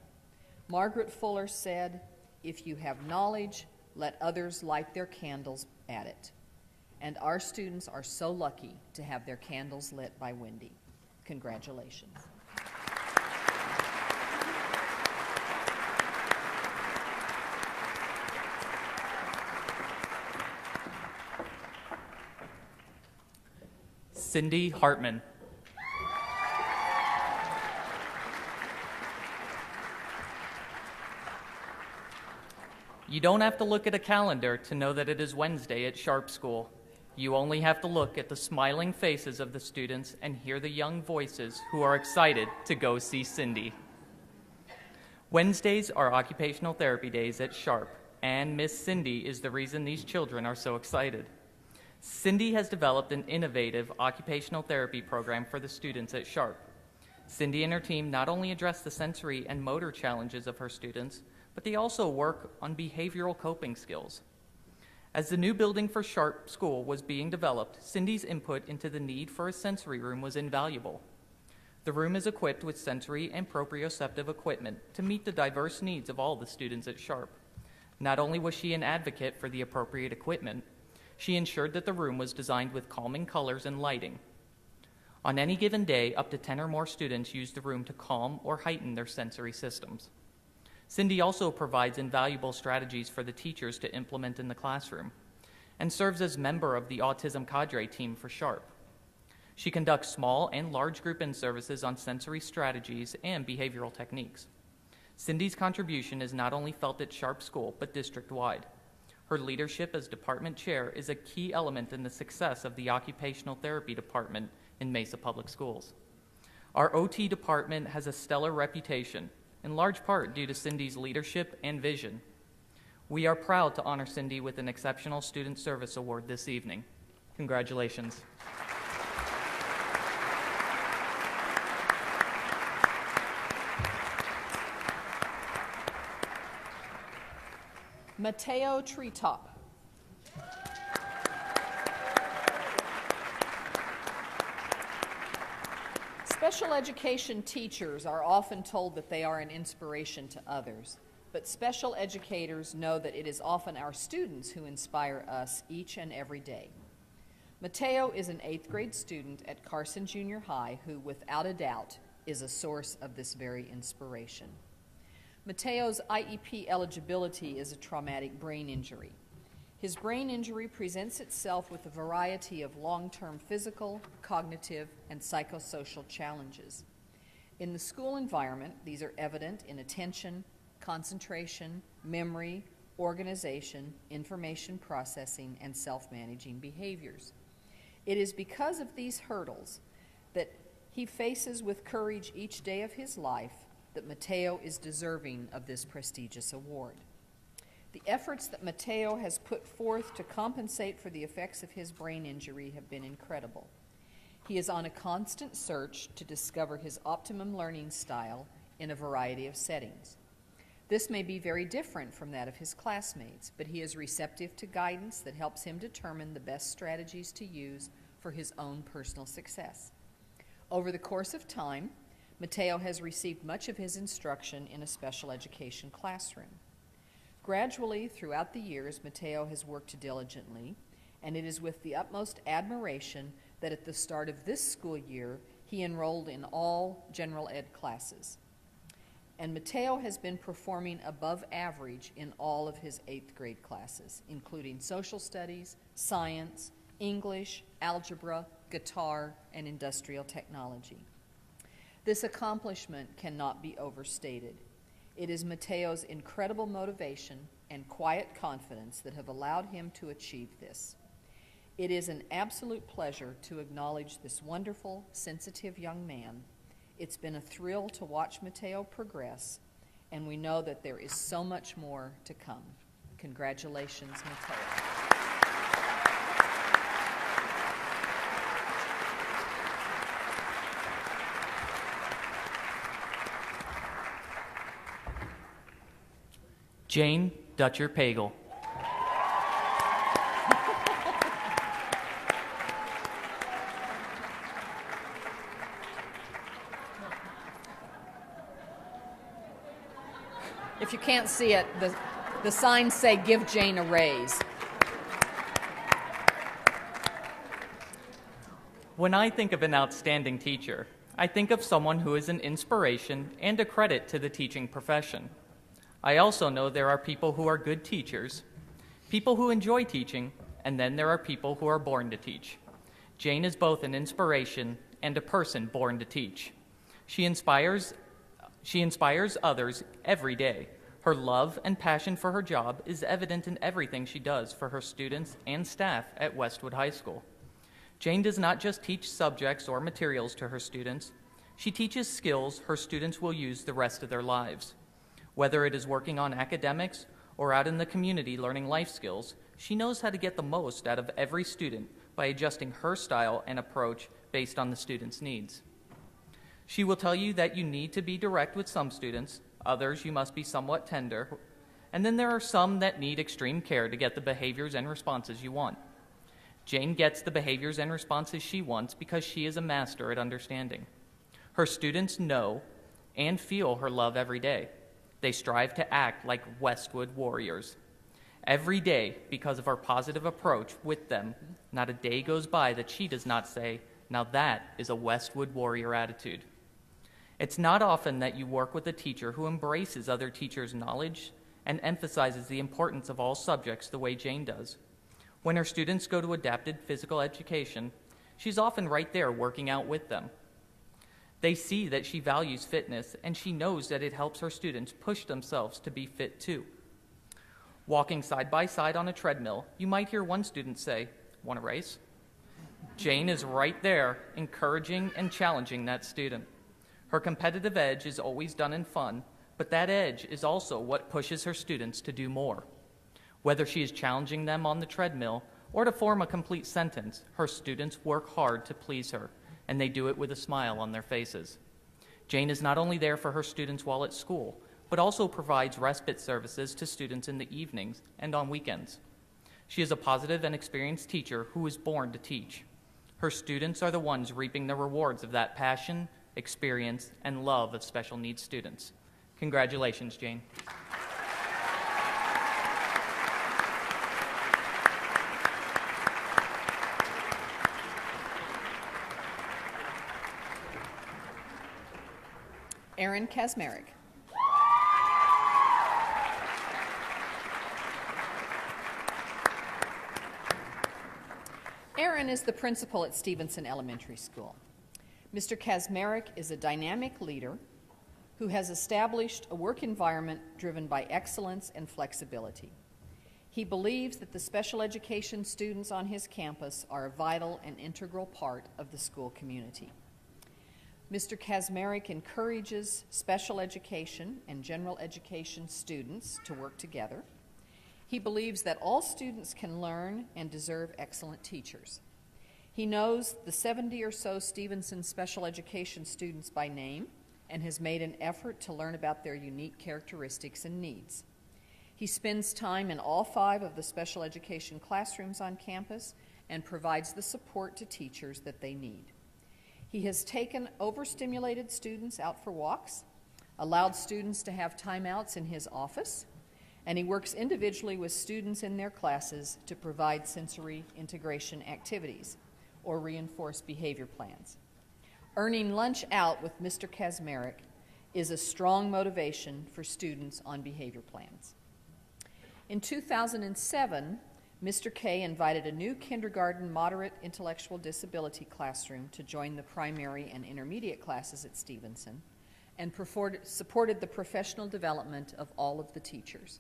Margaret Fuller said, "If you have knowledge, let others light their candles at it." And our students are so lucky to have their candles lit by Wendy. Congratulations. Cindy Hartman. You don't have to look at a calendar to know that it is Wednesday at Sharp School. You only have to look at the smiling faces of the students and hear the young voices who are excited to go see Cindy. Wednesdays are occupational therapy days at Sharp, and Miss Cindy is the reason these children are so excited. Cindy has developed an innovative occupational therapy program for the students at Sharp. Cindy and her team not only address the sensory and motor challenges of her students, but they also work on behavioral coping skills. As the new building for Sharp School was being developed, Cindy's input into the need for a sensory room was invaluable. The room is equipped with sensory and proprioceptive equipment to meet the diverse needs of all the students at Sharp. Not only was she an advocate for the appropriate equipment, she ensured that the room was designed with calming colors and lighting. On any given day, up to 10 or more students use the room to calm or heighten their sensory systems. Cindy also provides invaluable strategies for the teachers to implement in the classroom and serves as member of the Autism Cadre team for Sharp. She conducts small and large group in-services on sensory strategies and behavioral techniques. Cindy's contribution is not only felt at Sharp School, but district-wide. Her leadership as department chair is a key element in the success of the occupational therapy department in Mesa Public Schools. Our OT department has a stellar reputation, in large part due to Cindy's leadership and vision. We are proud to honor Cindy with an Exceptional Student Service Award this evening. Congratulations. Mateo Treetop. Special education teachers are often told that they are an inspiration to others, but special educators know that it is often our students who inspire us each and every day. Mateo is an 8th grade student at Carson Junior High who, without a doubt, is a source of this very inspiration. Mateo's IEP eligibility is a traumatic brain injury. His brain injury presents itself with a variety of long-term physical, cognitive, and psychosocial challenges. In the school environment, these are evident in attention, concentration, memory, organization, information processing, and self-managing behaviors. It is because of these hurdles that he faces with courage each day of his life that Mateo is deserving of this prestigious award. The efforts that Mateo has put forth to compensate for the effects of his brain injury have been incredible. He is on a constant search to discover his optimum learning style in a variety of settings. This may be very different from that of his classmates, but he is receptive to guidance that helps him determine the best strategies to use for his own personal success. Over the course of time, Mateo has received much of his instruction in a special education classroom. Gradually, throughout the years, Mateo has worked diligently, and it is with the utmost admiration that at the start of this school year, he enrolled in all general ed classes. And Mateo has been performing above average in all of his 8th grade classes, including social studies, science, English, algebra, guitar, and industrial technology. This accomplishment cannot be overstated. It is Mateo's incredible motivation and quiet confidence that have allowed him to achieve this. It is an absolute pleasure to acknowledge this wonderful, sensitive young man. It's been a thrill to watch Mateo progress, and we know that there is so much more to come. Congratulations, Mateo. Jane Dutcher-Pagel. If you can't see it, the signs say, "Give Jane a raise." When I think of an outstanding teacher, I think of someone who is an inspiration and a credit to the teaching profession. I also know there are people who are good teachers, people who enjoy teaching, and then there are people who are born to teach. Jane is both an inspiration and a person born to teach. She inspires others every day. Her love and passion for her job is evident in everything she does for her students and staff at Westwood High School. Jane does not just teach subjects or materials to her students. She teaches skills her students will use the rest of their lives. Whether it is working on academics or out in the community learning life skills, she knows how to get the most out of every student by adjusting her style and approach based on the student's needs. She will tell you that you need to be direct with some students, others you must be somewhat tender, and then there are some that need extreme care to get the behaviors and responses you want. Jane gets the behaviors and responses she wants because she is a master at understanding. Her students know and feel her love every day. They strive to act like Westwood warriors. Every day, because of her positive approach with them, not a day goes by that she does not say, "Now that is a Westwood warrior attitude." It's not often that you work with a teacher who embraces other teachers' knowledge and emphasizes the importance of all subjects the way Jane does. When her students go to adapted physical education, she's often right there working out with them. They see that she values fitness, and she knows that it helps her students push themselves to be fit too. Walking side by side on a treadmill, you might hear one student say, "Want a race?" Jane is right there, encouraging and challenging that student. Her competitive edge is always done in fun, but that edge is also what pushes her students to do more. Whether she is challenging them on the treadmill or to form a complete sentence, her students work hard to please her, and they do it with a smile on their faces. Jane is not only there for her students while at school, but also provides respite services to students in the evenings and on weekends. She is a positive and experienced teacher who is born to teach. Her students are the ones reaping the rewards of that passion, experience, and love of special needs students. Congratulations, Jane. Aaron Kazmarek. Aaron is the principal at Stevenson Elementary School. Mr. Kazmarek is a dynamic leader who has established a work environment driven by excellence and flexibility. He believes that the special education students on his campus are a vital and integral part of the school community. Mr. Kazmarek encourages special education and general education students to work together. He believes that all students can learn and deserve excellent teachers. He knows the 70 or so Stevenson special education students by name and has made an effort to learn about their unique characteristics and needs. He spends time in all 5 of the special education classrooms on campus and provides the support to teachers that they need. He has taken overstimulated students out for walks, allowed students to have timeouts in his office, and he works individually with students in their classes to provide sensory integration activities or reinforce behavior plans. Earning lunch out with Mr. Kazmarek is a strong motivation for students on behavior plans. In 2007, Mr. K invited a new kindergarten moderate intellectual disability classroom to join the primary and intermediate classes at Stevenson and supported the professional development of all of the teachers.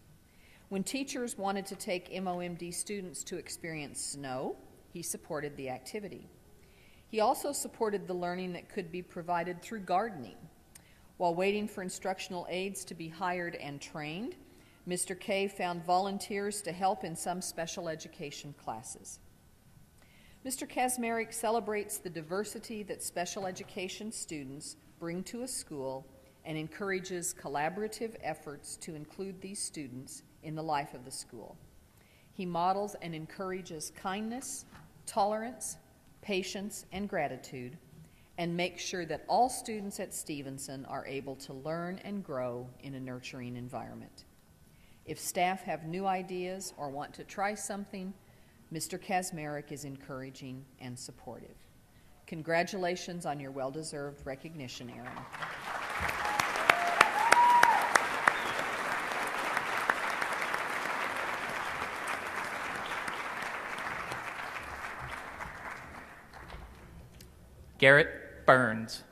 When teachers wanted to take MOMD students to experience snow, he supported the activity. He also supported the learning that could be provided through gardening. While waiting for instructional aides to be hired and trained, Mr. K found volunteers to help in some special education classes. Mr. Kazmarek celebrates the diversity that special education students bring to a school and encourages collaborative efforts to include these students in the life of the school. He models and encourages kindness, tolerance, patience, and gratitude, and makes sure that all students at Stevenson are able to learn and grow in a nurturing environment. If staff have new ideas or want to try something, Mr. Kazmarek is encouraging and supportive. Congratulations on your well-deserved recognition, Aaron. Garrett Burns.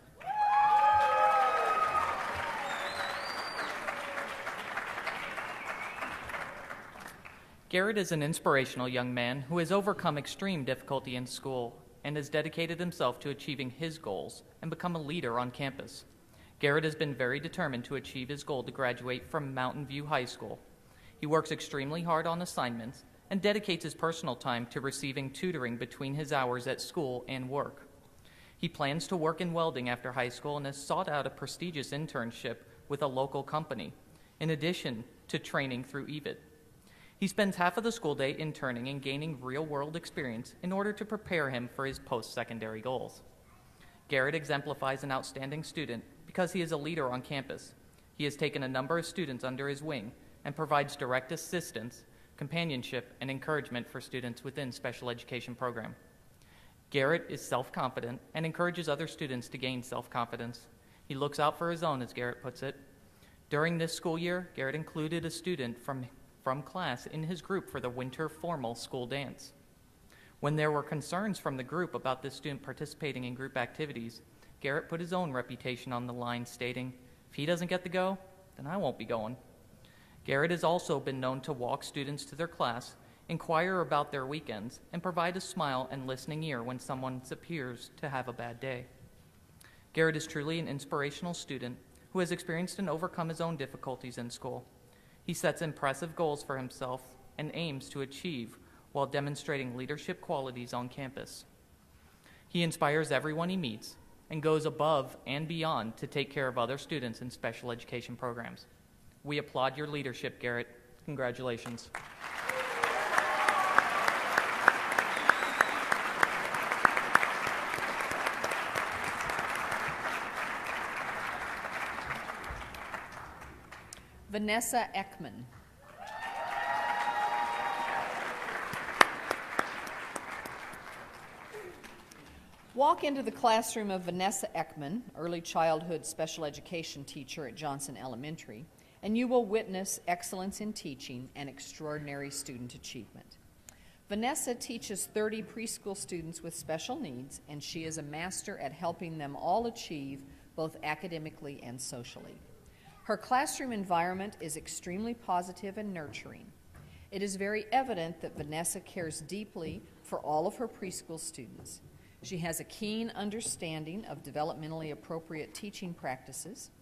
Garrett is an inspirational young man who has overcome extreme difficulty in school and has dedicated himself to achieving his goals and become a leader on campus. Garrett has been very determined to achieve his goal to graduate from Mountain View High School. He works extremely hard on assignments and dedicates his personal time to receiving tutoring between his hours at school and work. He plans to work in welding after high school and has sought out a prestigious internship with a local company, in addition to training through EVIT. He spends half of the school day interning and gaining real-world experience in order to prepare him for his post-secondary goals. Garrett exemplifies an outstanding student because he is a leader on campus. He has taken a number of students under his wing and provides direct assistance, companionship, and encouragement for students within special education program. Garrett is self-confident and encourages other students to gain self-confidence. He looks out for his own, as Garrett puts it. During this school year, Garrett included a student from class in his group for the winter formal school dance. When there were concerns from the group about this student participating in group activities, Garrett put his own reputation on the line, stating, "If he doesn't get the go, then I won't be going." Garrett has also been known to walk students to their class, inquire about their weekends, and provide a smile and listening ear when someone appears to have a bad day. Garrett is truly an inspirational student who has experienced and overcome his own difficulties in school. He sets impressive goals for himself and aims to achieve while demonstrating leadership qualities on campus. He inspires everyone he meets and goes above and beyond to take care of other students in special education programs. We applaud your leadership, Garrett. Congratulations. Vanessa Ekman. Walk into the classroom of Vanessa Ekman, early childhood special education teacher at Johnson Elementary, and you will witness excellence in teaching and extraordinary student achievement. Vanessa teaches 30 preschool students with special needs, and she is a master at helping them all achieve both academically and socially. Her classroom environment is extremely positive and nurturing. It is very evident that Vanessa cares deeply for all of her preschool students. She has a keen understanding of developmentally appropriate teaching practices.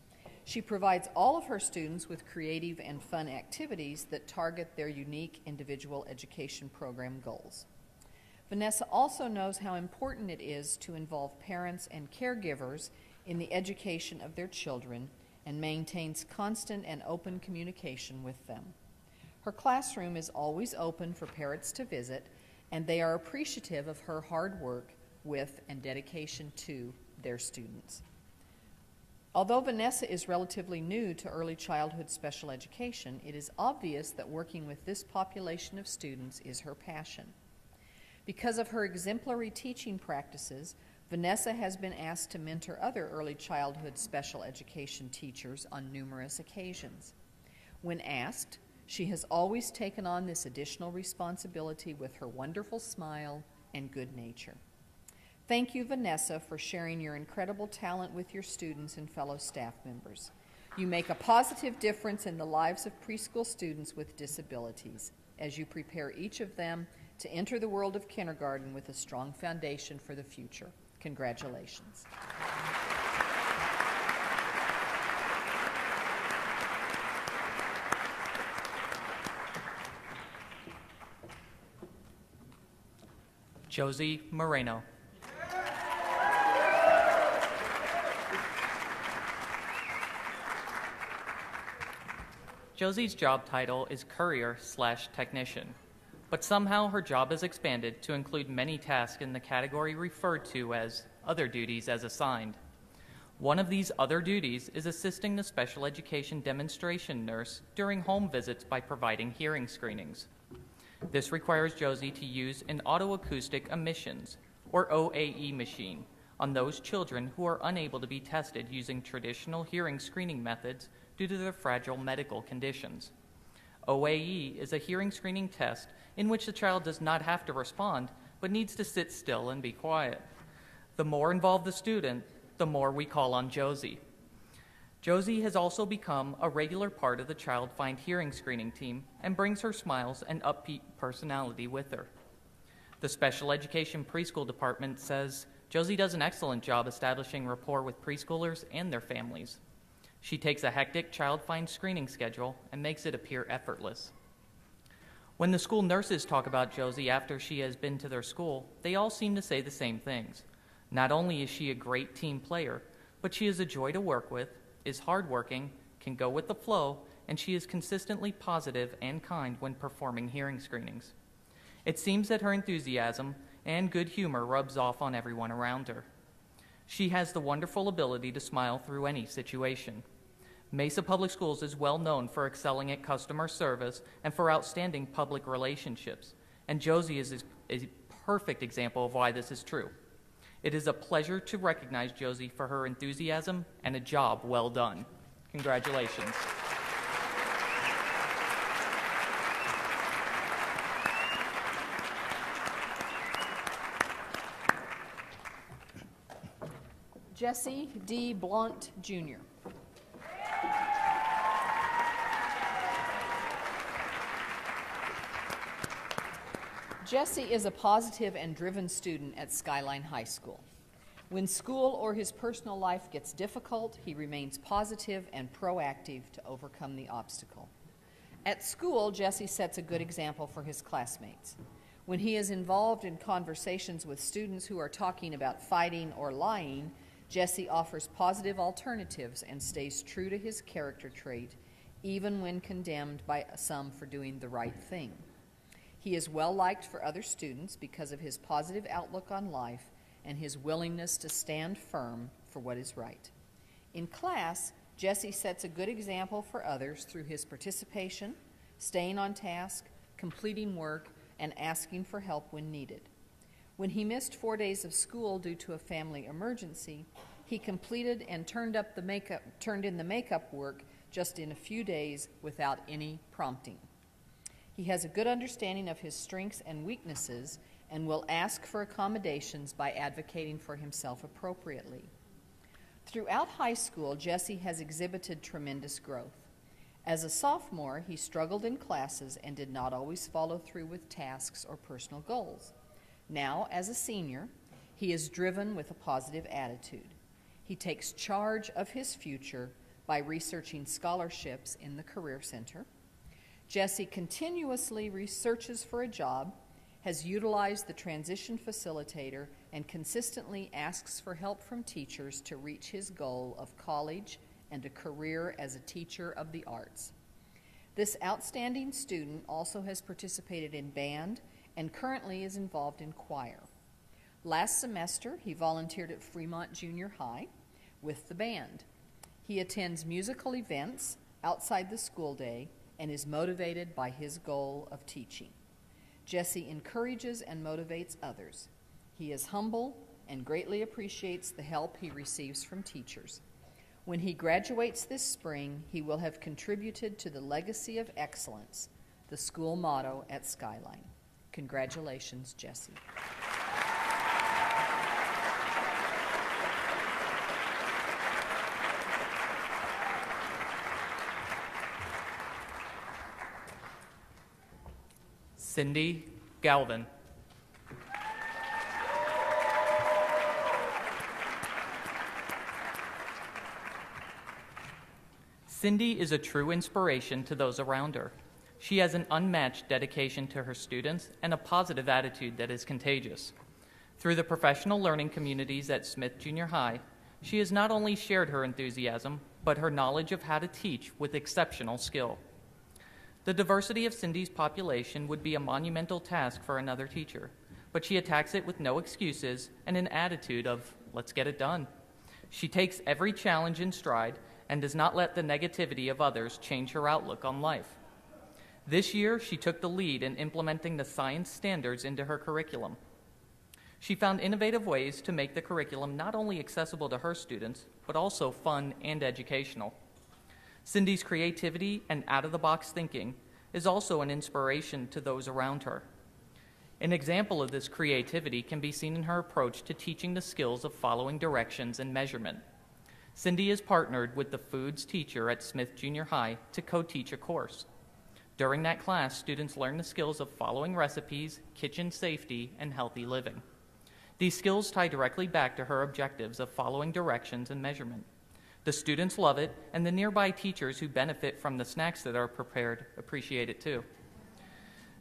She provides all of her students with creative and fun activities that target their unique individual education program goals. Vanessa also knows how important it is to involve parents and caregivers in the education of their children and maintains constant and open communication with them. Her classroom is always open for parents to visit, and they are appreciative of her hard work with and dedication to their students. Although Vanessa is relatively new to early childhood special education, it is obvious that working with this population of students is her passion. Because of her exemplary teaching practices, Vanessa has been asked to mentor other early childhood special education teachers on numerous occasions. When asked, she has always taken on this additional responsibility with her wonderful smile and good nature. Thank you, Vanessa, for sharing your incredible talent with your students and fellow staff members. You make a positive difference in the lives of preschool students with disabilities as you prepare each of them to enter the world of kindergarten with a strong foundation for the future. Congratulations. Josie Moreno. Josie's job title is courier/technician, but somehow her job is expanded to include many tasks in the category referred to as other duties as assigned. One of these other duties is assisting the special education demonstration nurse during home visits by providing hearing screenings. This requires Josie to use an autoacoustic emissions, or OAE machine, on those children who are unable to be tested using traditional hearing screening methods due to their fragile medical conditions. OAE is a hearing screening test in which the child does not have to respond, but needs to sit still and be quiet. The more involved the student, the more we call on Josie. Josie has also become a regular part of the Child Find Hearing screening team and brings her smiles and upbeat personality with her. The special education preschool department says Josie does an excellent job establishing rapport with preschoolers and their families. She takes a hectic Child Find screening schedule and makes it appear effortless. When the school nurses talk about Josie after she has been to their school, they all seem to say the same things. Not only is she a great team player, but she is a joy to work with, is hardworking, can go with the flow, and she is consistently positive and kind when performing hearing screenings. It seems that her enthusiasm and good humor rubs off on everyone around her. She has the wonderful ability to smile through any situation. Mesa Public Schools is well known for excelling at customer service and for outstanding public relationships, and Josie is a perfect example of why this is true. It is a pleasure to recognize Josie for her enthusiasm and a job well done. Congratulations. Jesse D. Blunt, Jr. Jesse is a positive and driven student at Skyline High School. When school or his personal life gets difficult, he remains positive and proactive to overcome the obstacle. At school, Jesse sets a good example for his classmates. When he is involved in conversations with students who are talking about fighting or lying, Jesse offers positive alternatives and stays true to his character trait, even when condemned by some for doing the right thing. He is well liked for other students because of his positive outlook on life and his willingness to stand firm for what is right. In class, Jesse sets a good example for others through his participation, staying on task, completing work, and asking for help when needed. When he missed 4 days of school due to a family emergency, he completed and turned in the makeup work just in a few days without any prompting. He has a good understanding of his strengths and weaknesses and will ask for accommodations by advocating for himself appropriately. Throughout high school, Jesse has exhibited tremendous growth. As a sophomore, he struggled in classes and did not always follow through with tasks or personal goals. Now, as a senior, he is driven with a positive attitude. He takes charge of his future by researching scholarships in the Career Center. Jesse continuously researches for a job, has utilized the transition facilitator, and consistently asks for help from teachers to reach his goal of college and a career as a teacher of the arts. This outstanding student also has participated in band and currently is involved in choir. Last semester, he volunteered at Fremont Junior High with the band. He attends musical events outside the school day and is motivated by his goal of teaching. Jesse encourages and motivates others. He is humble and greatly appreciates the help he receives from teachers. When he graduates this spring, he will have contributed to the legacy of excellence, the school motto at Skyline. Congratulations, Jesse. Cindy Galvin. Cindy is a true inspiration to those around her. She has an unmatched dedication to her students and a positive attitude that is contagious. Through the professional learning communities at Smith Junior High, she has not only shared her enthusiasm, but her knowledge of how to teach with exceptional skill. The diversity of Cindy's population would be a monumental task for another teacher, but she attacks it with no excuses and an attitude of, let's get it done. She takes every challenge in stride and does not let the negativity of others change her outlook on life. This year, she took the lead in implementing the science standards into her curriculum. She found innovative ways to make the curriculum not only accessible to her students, but also fun and educational. Cindy's creativity and out-of-the-box thinking is also an inspiration to those around her. An example of this creativity can be seen in her approach to teaching the skills of following directions and measurement. Cindy is partnered with the foods teacher at Smith Junior High to co-teach a course. During that class, students learn the skills of following recipes, kitchen safety, and healthy living. These skills tie directly back to her objectives of following directions and measurement. The students love it, and the nearby teachers who benefit from the snacks that are prepared appreciate it too.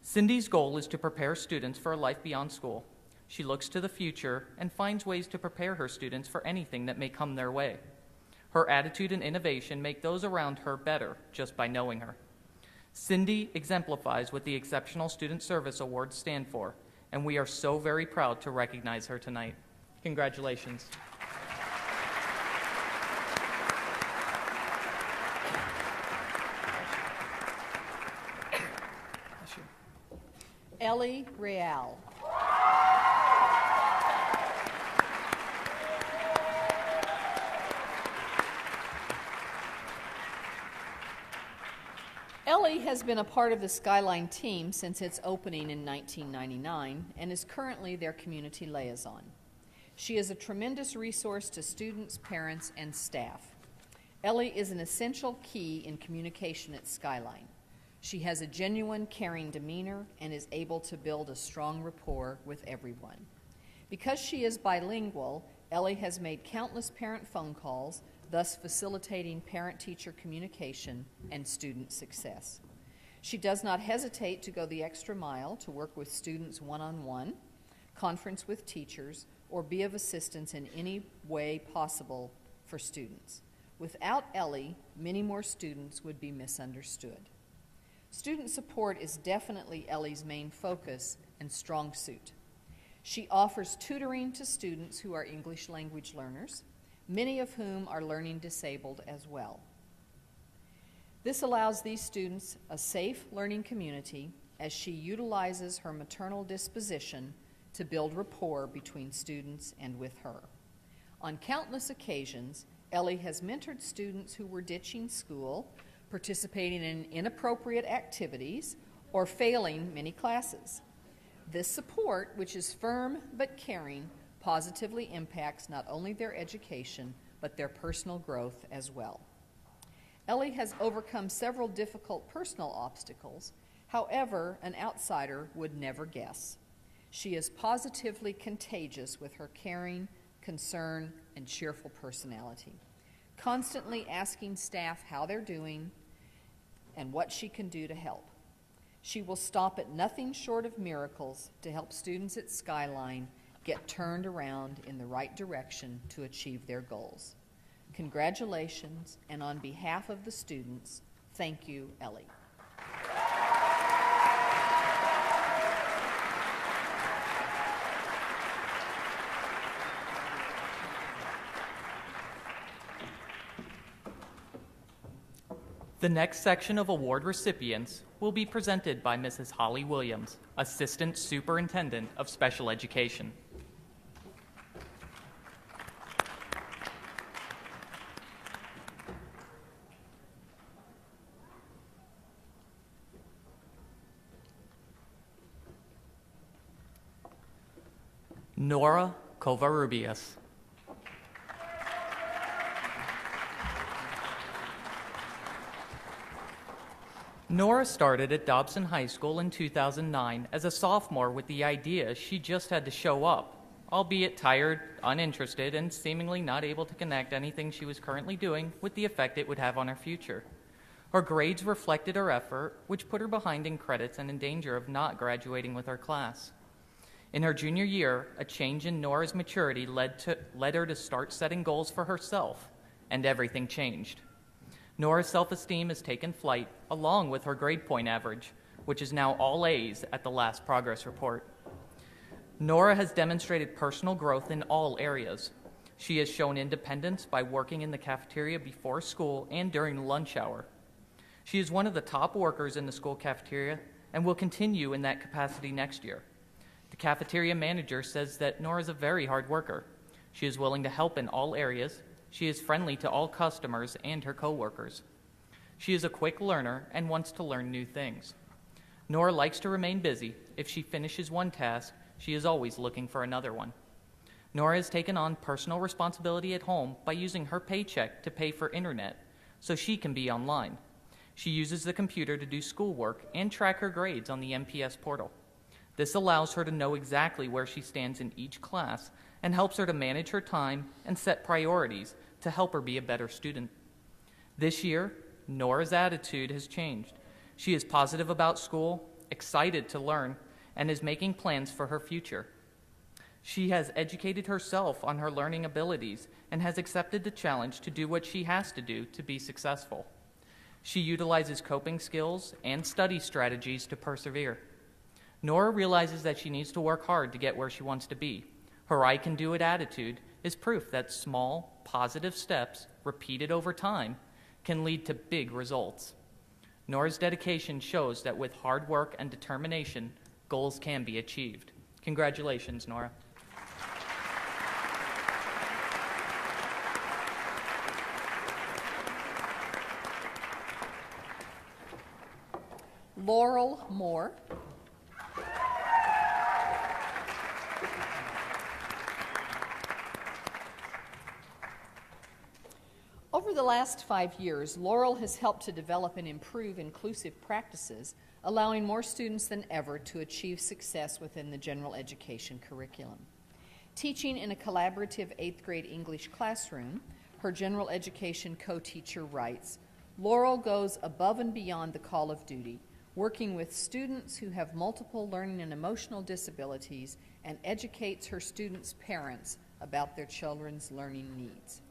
Cindy's goal is to prepare students for a life beyond school. She looks to the future and finds ways to prepare her students for anything that may come their way. Her attitude and innovation make those around her better just by knowing her. Cindy exemplifies what the Exceptional Student Service Awards stand for, and we are so very proud to recognize her tonight. Congratulations. Ellie Real. Ellie has been a part of the Skyline team since its opening in 1999 and is currently their community liaison. She is a tremendous resource to students, parents, and staff. Ellie is an essential key in communication at Skyline. She has a genuine, caring demeanor and is able to build a strong rapport with everyone. Because she is bilingual, Ellie has made countless parent phone calls, thus facilitating parent-teacher communication and student success. She does not hesitate to go the extra mile to work with students one-on-one, conference with teachers, or be of assistance in any way possible for students. Without Ellie, many more students would be misunderstood. Student support is definitely Ellie's main focus and strong suit. She offers tutoring to students who are English language learners, many of whom are learning disabled as well. This allows these students a safe learning community as she utilizes her maternal disposition to build rapport between students and with her. On countless occasions, Ellie has mentored students who were ditching school, participating in inappropriate activities, or failing many classes. This support, which is firm but caring, positively impacts not only their education, but their personal growth as well. Ellie has overcome several difficult personal obstacles. However, an outsider would never guess. She is positively contagious with her caring, concern, and cheerful personality, constantly asking staff how they're doing and what she can do to help. She will stop at nothing short of miracles to help students at Skyline get turned around in the right direction to achieve their goals. Congratulations, and on behalf of the students, thank you, Ellie. The next section of award recipients will be presented by Mrs. Holly Williams, Assistant Superintendent of Special Education. Nora Covarrubias. Nora started at Dobson High School in 2009 as a sophomore with the idea she just had to show up, albeit tired, uninterested, and seemingly not able to connect anything she was currently doing with the effect it would have on her future. Her grades reflected her effort, which put her behind in credits and in danger of not graduating with her class. In her junior year, a change in Nora's maturity led her to start setting goals for herself, and everything changed. Nora's self-esteem has taken flight, along with her grade point average, which is now all A's at the last progress report. Nora has demonstrated personal growth in all areas. She has shown independence by working in the cafeteria before school and during lunch hour. She is one of the top workers in the school cafeteria and will continue in that capacity next year. The cafeteria manager says that Nora is a very hard worker. She is willing to help in all areas. She is friendly to all customers and her coworkers. She is a quick learner and wants to learn new things. Nora likes to remain busy. If she finishes one task, she is always looking for another one. Nora has taken on personal responsibility at home by using her paycheck to pay for internet so she can be online. She uses the computer to do schoolwork and track her grades on the MPS portal. This allows her to know exactly where she stands in each class and helps her to manage her time and set priorities to help her be a better student. This year, Nora's attitude has changed. She is positive about school, excited to learn, and is making plans for her future. She has educated herself on her learning abilities and has accepted the challenge to do what she has to do to be successful. She utilizes coping skills and study strategies to persevere. Nora realizes that she needs to work hard to get where she wants to be. Her I can do it attitude is proof that small, positive steps, repeated over time, can lead to big results. Nora's dedication shows that with hard work and determination, goals can be achieved. Congratulations, Nora. Laurel Moore. Over the last 5 years, Laurel has helped to develop and improve inclusive practices, allowing more students than ever to achieve success within the general education curriculum. Teaching in a collaborative 8th grade English classroom, her general education co-teacher writes, Laurel goes above and beyond the call of duty, working with students who have multiple learning and emotional disabilities, and educates her students' parents about their children's learning needs.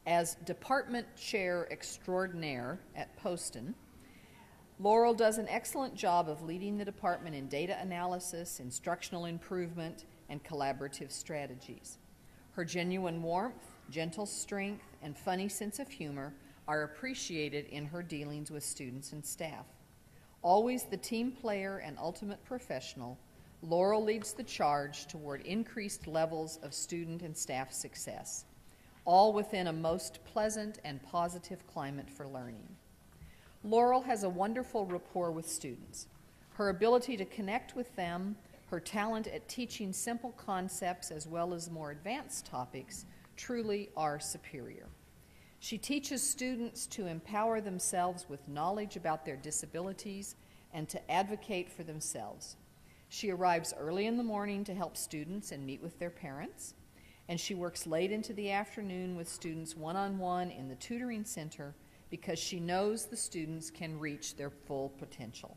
As department chair extraordinaire at Poston, Laurel does an excellent job of leading the department in data analysis, instructional improvement, and collaborative strategies. Her genuine warmth, gentle strength, and funny sense of humor are appreciated in her dealings with students and staff. Always the team player and ultimate professional, Laurel leads the charge toward increased levels of student and staff success, all within a most pleasant and positive climate for learning. Laurel has a wonderful rapport with students. Her ability to connect with them, her talent at teaching simple concepts as well as more advanced topics truly are superior. She teaches students to empower themselves with knowledge about their disabilities and to advocate for themselves. She arrives early in the morning to help students and meet with their parents, and she works late into the afternoon with students one-on-one in the tutoring center because she knows the students can reach their full potential.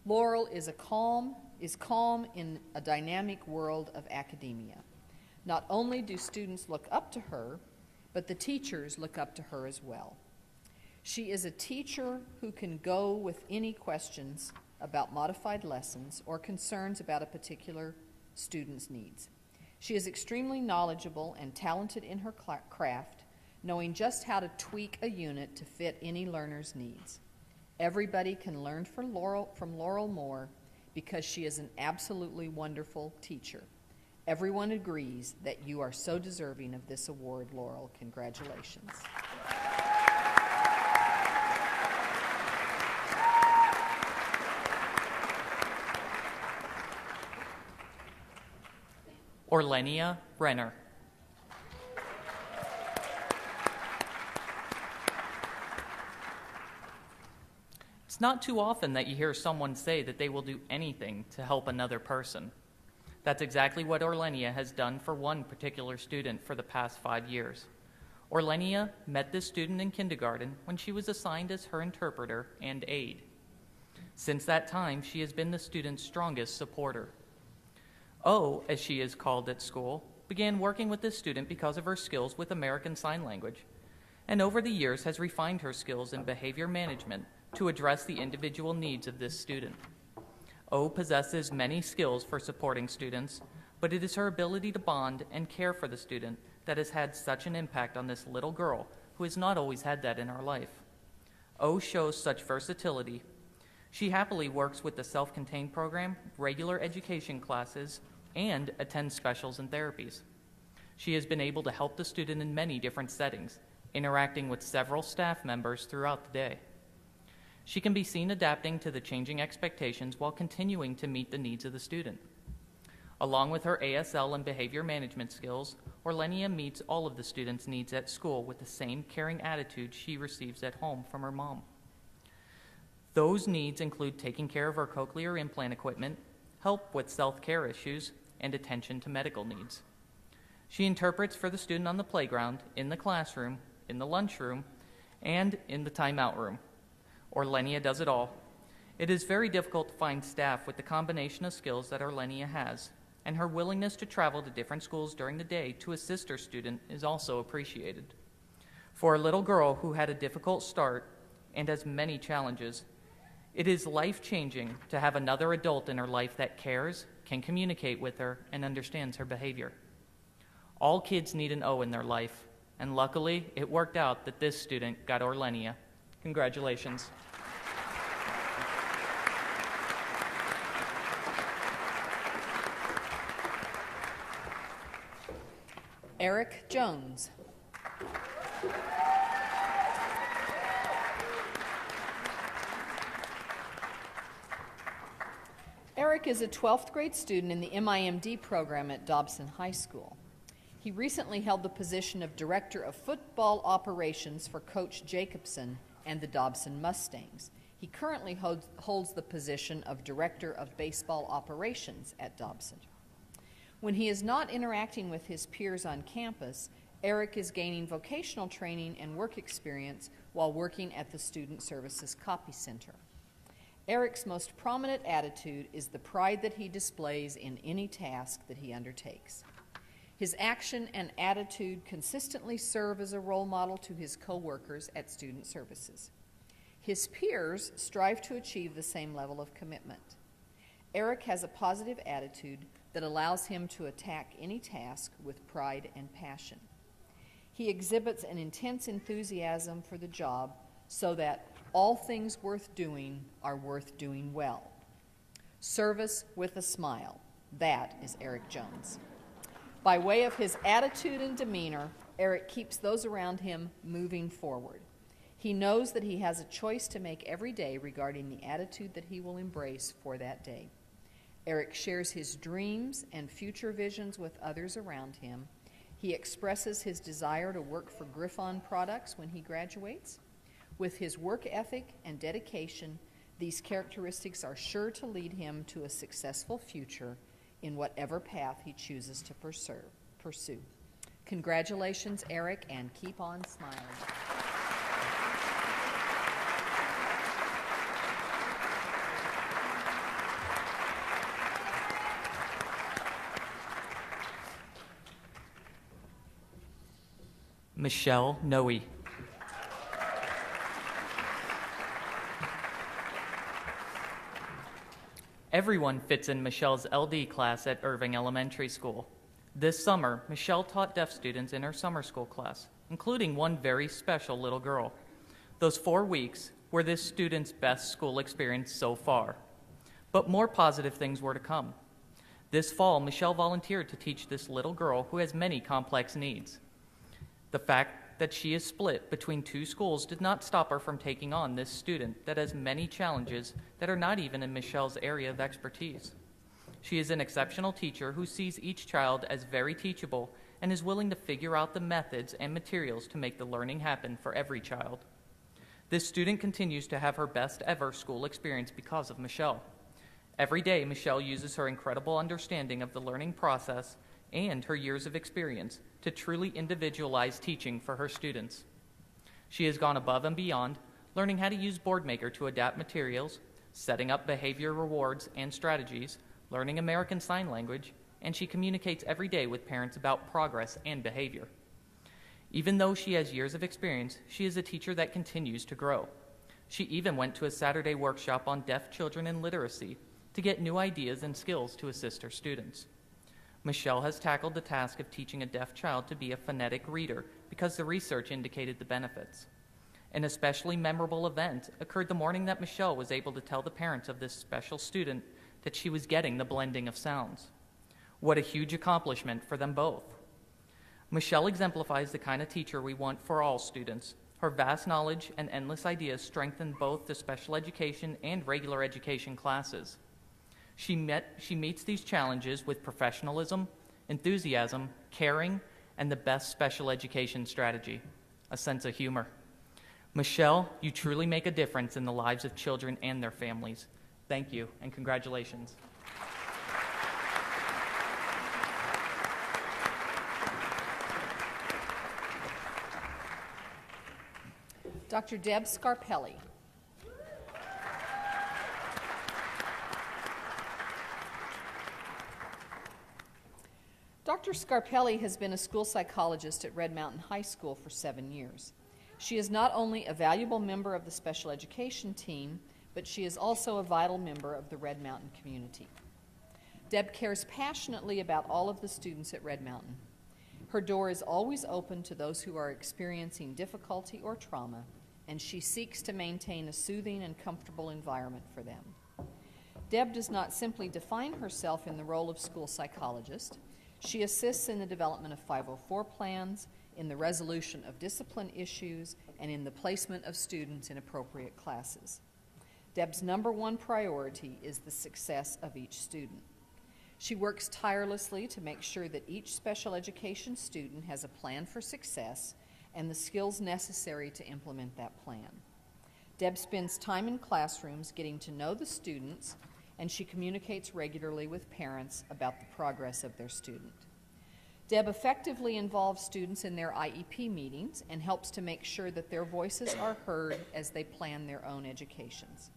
Laurel is calm in a dynamic world of academia. Not only do students look up to her, but the teachers look up to her as well. She is a teacher who can go with any questions about modified lessons or concerns about a particular student's needs. She is extremely knowledgeable and talented in her craft, knowing just how to tweak a unit to fit any learner's needs. Everybody can learn from Laurel Moore because she is an absolutely wonderful teacher. Everyone agrees that you are so deserving of this award, Laurel. Congratulations. Orlenia Renner. It's not too often that you hear someone say that they will do anything to help another person. That's exactly what Orlenia has done for one particular student for the past 5 years. Orlenia met this student in kindergarten when she was assigned as her interpreter and aide. Since that time, she has been the student's strongest supporter. O, as she is called at school, began working with this student because of her skills with American Sign Language, and over the years has refined her skills in behavior management to address the individual needs of this student. O possesses many skills for supporting students, but it is her ability to bond and care for the student that has had such an impact on this little girl who has not always had that in her life. O shows such versatility. She happily works with the self-contained program, regular education classes, and attends specials and therapies. She has been able to help the student in many different settings, interacting with several staff members throughout the day. She can be seen adapting to the changing expectations while continuing to meet the needs of the student. Along with her ASL and behavior management skills, Orlenia meets all of the students' needs at school with the same caring attitude she receives at home from her mom. Those needs include taking care of her cochlear implant equipment, help with self-care issues, and attention to medical needs. She interprets for the student on the playground, in the classroom, in the lunchroom, and in the timeout room. Orlenia does it all. It is very difficult to find staff with the combination of skills that Orlenia has, and her willingness to travel to different schools during the day to assist her student is also appreciated. For a little girl who had a difficult start and has many challenges, it is life-changing to have another adult in her life that cares, can communicate with her, and understands her behavior. All kids need an O in their life, and luckily it worked out that this student got Orlenia. Congratulations. Eric Jones. Eric is a 12th grade student in the MIMD program at Dobson High School. He recently held the position of Director of Football Operations for Coach Jacobson and the Dobson Mustangs. He currently holds the position of Director of Baseball Operations at Dobson. When he is not interacting with his peers on campus, Eric is gaining vocational training and work experience while working at the Student Services Copy Center. Eric's most prominent attitude is the pride that he displays in any task that he undertakes. His action and attitude consistently serve as a role model to his co-workers at Student Services. His peers strive to achieve the same level of commitment. Eric has a positive attitude that allows him to attack any task with pride and passion. He exhibits an intense enthusiasm for the job so that all things worth doing are worth doing well. Service with a smile. That is Eric Jones. By way of his attitude and demeanor, Eric keeps those around him moving forward. He knows that he has a choice to make every day regarding the attitude that he will embrace for that day. Eric shares his dreams and future visions with others around him. He expresses his desire to work for Griffon Products when he graduates. With his work ethic and dedication, these characteristics are sure to lead him to a successful future in whatever path he chooses to pursue. Congratulations, Eric, and keep on smiling. Michelle Noe. Everyone fits in Michelle's LD class at Irving Elementary School. This summer, Michelle taught deaf students in her summer school class, including one very special little girl. Those 4 weeks were this student's best school experience so far. But more positive things were to come. This fall, Michelle volunteered to teach this little girl who has many complex needs. The fact that she is split between 2 schools did not stop her from taking on this student that has many challenges that are not even in Michelle's area of expertise. She is an exceptional teacher who sees each child as very teachable and is willing to figure out the methods and materials to make the learning happen for every child. This student continues to have her best ever school experience because of Michelle. Every day, Michelle uses her incredible understanding of the learning process and her years of experience to truly individualize teaching for her students. She has gone above and beyond, learning how to use BoardMaker to adapt materials, setting up behavior rewards and strategies, learning American Sign Language, and she communicates every day with parents about progress and behavior. Even though she has years of experience, she is a teacher that continues to grow. She even went to a Saturday workshop on deaf children and literacy to get new ideas and skills to assist her students. Michelle has tackled the task of teaching a deaf child to be a phonetic reader because the research indicated the benefits. An especially memorable event occurred the morning that Michelle was able to tell the parents of this special student that she was getting the blending of sounds. What a huge accomplishment for them both. Michelle exemplifies the kind of teacher we want for all students. Her vast knowledge and endless ideas strengthen both the special education and regular education classes. She meets these challenges with professionalism, enthusiasm, caring, and the best special education strategy, a sense of humor. Michelle, you truly make a difference in the lives of children and their families. Thank you, and congratulations. Dr. Deb Scarpelli. Dr. Scarpelli has been a school psychologist at Red Mountain High School for 7 years. She is not only a valuable member of the special education team, but she is also a vital member of the Red Mountain community. Deb cares passionately about all of the students at Red Mountain. Her door is always open to those who are experiencing difficulty or trauma, and she seeks to maintain a soothing and comfortable environment for them. Deb does not simply define herself in the role of school psychologist. She assists in the development of 504 plans, in the resolution of discipline issues, and in the placement of students in appropriate classes. Deb's #1 priority is the success of each student. She works tirelessly to make sure that each special education student has a plan for success and the skills necessary to implement that plan. Deb spends time in classrooms getting to know the students, and she communicates regularly with parents about the progress of their student. Deb effectively involves students in their IEP meetings and helps to make sure that their voices are heard as they plan their own educations.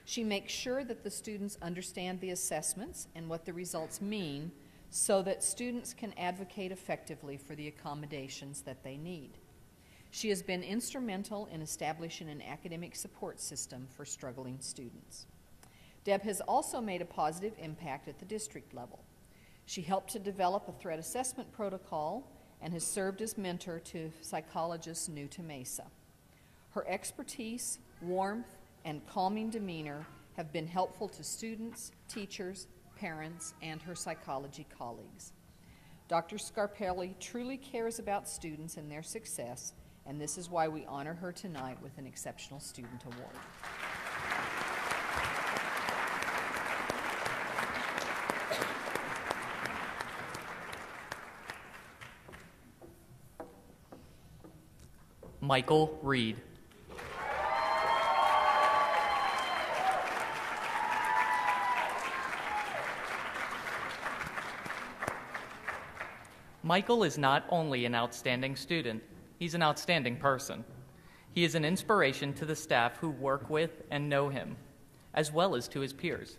She makes sure that the students understand the assessments and what the results mean so that students can advocate effectively for the accommodations that they need. She has been instrumental in establishing an academic support system for struggling students. Deb has also made a positive impact at the district level. She helped to develop a threat assessment protocol and has served as mentor to psychologists new to Mesa. Her expertise, warmth, and calming demeanor have been helpful to students, teachers, parents, and her psychology colleagues. Dr. Scarpelli truly cares about students and their success and this is why we honor her tonight with an Exceptional Student Award. Michael Reed. Michael is not only an outstanding student, he's an outstanding person. He is an inspiration to the staff who work with and know him, as well as to his peers.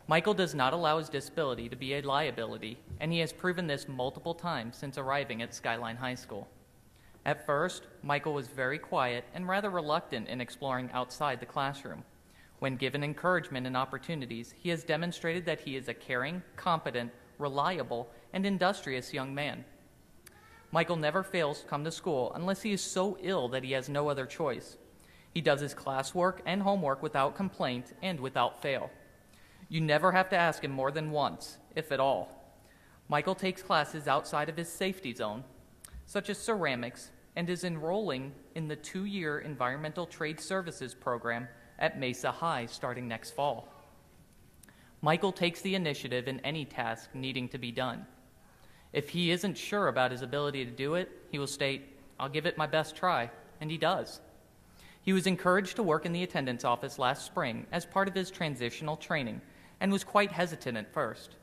Michael does not allow his disability to be a liability, and he has proven this multiple times since arriving at Skyline High School. At first, Michael was very quiet and rather reluctant in exploring outside the classroom. When given encouragement and opportunities, he has demonstrated that he is a caring, competent, reliable, and industrious young man. Michael never fails to come to school unless he is so ill that he has no other choice. He does his classwork and homework without complaint and without fail. You never have to ask him more than once, if at all. Michael takes classes outside of his safety zone, such as ceramics, and is enrolling in the 2-year Environmental Trade Services program at Mesa High starting next fall. Michael takes the initiative in any task needing to be done. If he isn't sure about his ability to do it, he will state, "I'll give it my best try," and he does. He was encouraged to work in the attendance office last spring as part of his transitional training and was quite hesitant at first.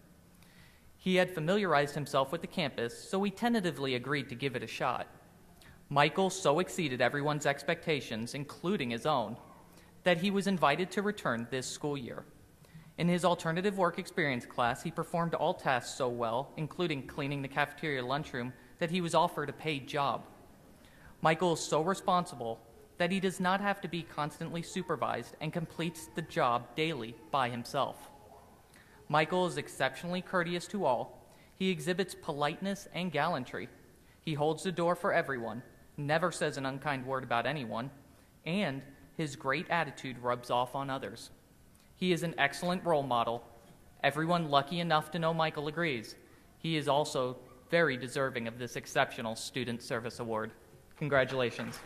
He had familiarized himself with the campus, so he tentatively agreed to give it a shot. Michael so exceeded everyone's expectations, including his own, that he was invited to return this school year. In his alternative work experience class, he performed all tasks so well, including cleaning the cafeteria lunchroom, that he was offered a paid job. Michael is so responsible that he does not have to be constantly supervised and completes the job daily by himself. Michael is exceptionally courteous to all. He exhibits politeness and gallantry. He holds the door for everyone, never says an unkind word about anyone, and his great attitude rubs off on others. He is an excellent role model. Everyone lucky enough to know Michael agrees. He is also very deserving of this Exceptional Student Service Award. Congratulations.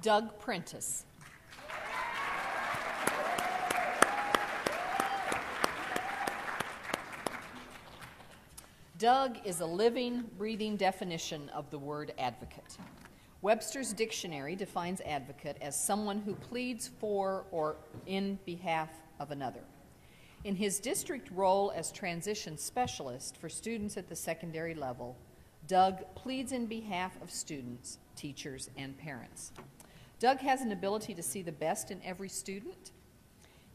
Doug Prentice. Doug is a living, breathing definition of the word advocate. Webster's dictionary defines advocate as someone who pleads for or in behalf of another. In his district role as transition specialist for students at the secondary level, Doug pleads in behalf of students, teachers, and parents. Doug has an ability to see the best in every student.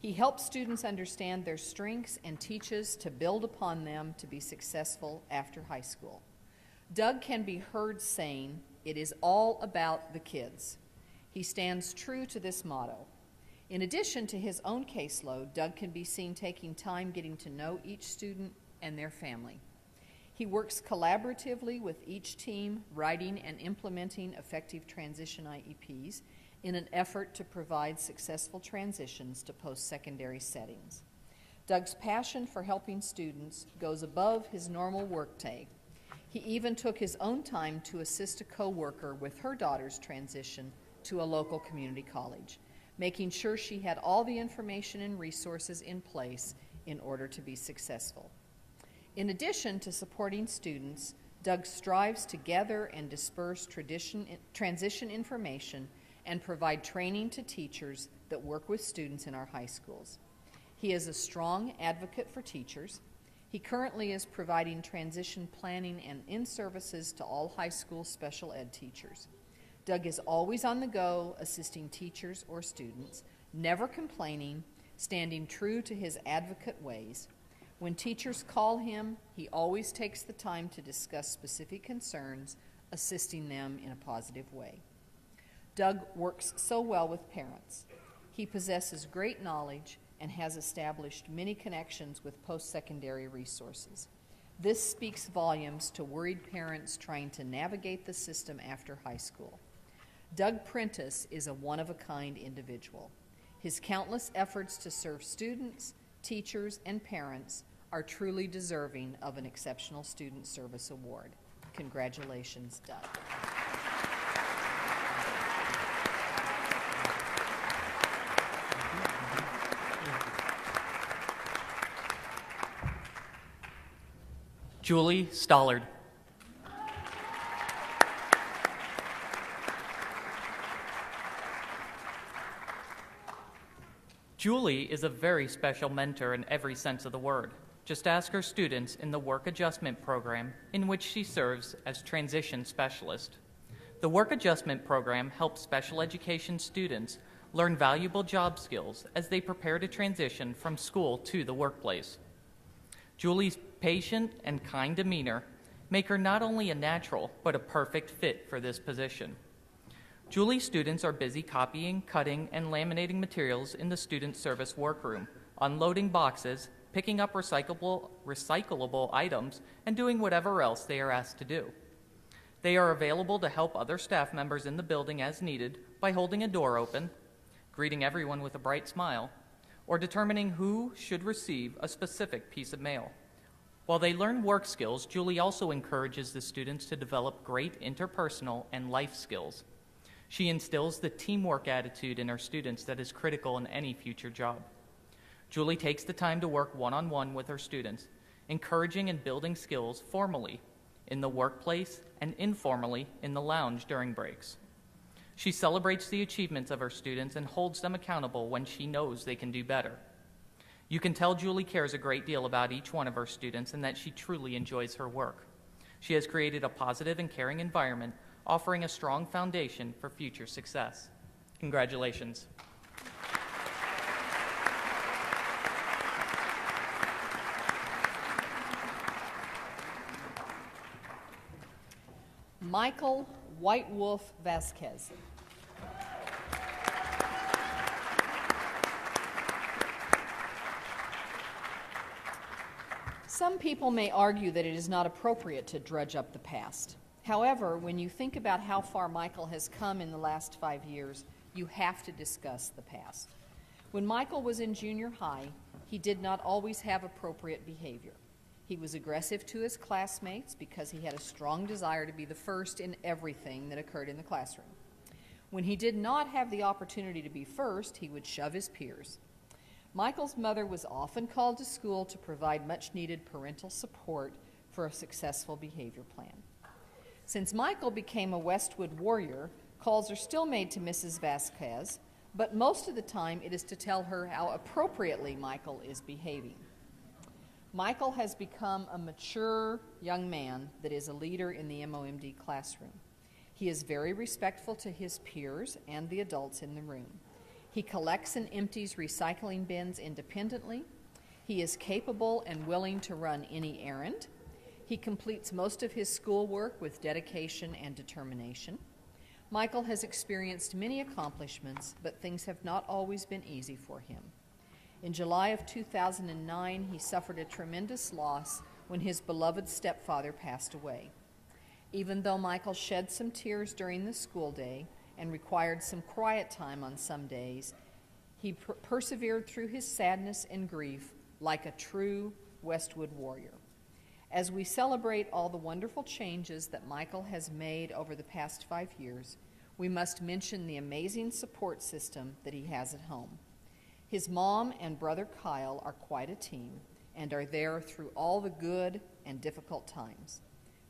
He helps students understand their strengths and teaches to build upon them to be successful after high school. Doug can be heard saying, "It is all about the kids." He stands true to this motto. In addition to his own caseload, Doug can be seen taking time getting to know each student and their family. He works collaboratively with each team, writing and implementing effective transition IEPs in an effort to provide successful transitions to post-secondary settings. Doug's passion for helping students goes above his normal workday. He even took his own time to assist a coworker with her daughter's transition to a local community college, making sure she had all the information and resources in place in order to be successful. In addition to supporting students, Doug strives to gather and disperse transition information and provide training to teachers that work with students in our high schools. He is a strong advocate for teachers. He currently is providing transition planning and in-services to all high school special ed teachers. Doug is always on the go, assisting teachers or students, never complaining, standing true to his advocate ways. When teachers call him, he always takes the time to discuss specific concerns, assisting them in a positive way. Doug works so well with parents. He possesses great knowledge and has established many connections with post-secondary resources. This speaks volumes to worried parents trying to navigate the system after high school. Doug Prentice is a one-of-a-kind individual. His countless efforts to serve students, teachers, and parents are truly deserving of an Exceptional Student Service Award. Congratulations, Doug. Julie Stollard. Julie is a very special mentor in every sense of the word. Just ask her students in the Work Adjustment Program, in which she serves as Transition Specialist. The Work Adjustment Program helps special education students learn valuable job skills as they prepare to transition from school to the workplace. Julie's patient and kind demeanor make her not only a natural, but a perfect fit for this position. Julie's students are busy copying, cutting, and laminating materials in the student service workroom, unloading boxes, picking up recyclable items, and doing whatever else they are asked to do. They are available to help other staff members in the building as needed by holding a door open, greeting everyone with a bright smile, or determining who should receive a specific piece of mail. While they learn work skills, Julie also encourages the students to develop great interpersonal and life skills. She instills the teamwork attitude in her students that is critical in any future job. Julie takes the time to work one-on-one with her students, encouraging and building skills formally in the workplace and informally in the lounge during breaks. She celebrates the achievements of her students and holds them accountable when she knows they can do better. You can tell Julie cares a great deal about each one of her students and that she truly enjoys her work. She has created a positive and caring environment, offering a strong foundation for future success. Congratulations. Michael White Wolf Vasquez. Some people may argue that it is not appropriate to drudge up the past. However, when you think about how far Michael has come in the last 5 years, you have to discuss the past. When Michael was in junior high, he did not always have appropriate behavior. He was aggressive to his classmates because he had a strong desire to be the first in everything that occurred in the classroom. When he did not have the opportunity to be first, he would shove his peers. Michael's mother was often called to school to provide much-needed parental support for a successful behavior plan. Since Michael became a Westwood warrior, calls are still made to Mrs. Vasquez, but most of the time it is to tell her how appropriately Michael is behaving. Michael has become a mature young man that is a leader in the MOMD classroom. He is very respectful to his peers and the adults in the room. He collects and empties recycling bins independently. He is capable and willing to run any errand. He completes most of his schoolwork with dedication and determination. Michael has experienced many accomplishments, but things have not always been easy for him. In July of 2009, he suffered a tremendous loss when his beloved stepfather passed away. Even though Michael shed some tears during the school day and required some quiet time on some days, he persevered through his sadness and grief like a true Westwood warrior. As we celebrate all the wonderful changes that Michael has made over the past 5 years, we must mention the amazing support system that he has at home. His mom and brother Kyle are quite a team and are there through all the good and difficult times.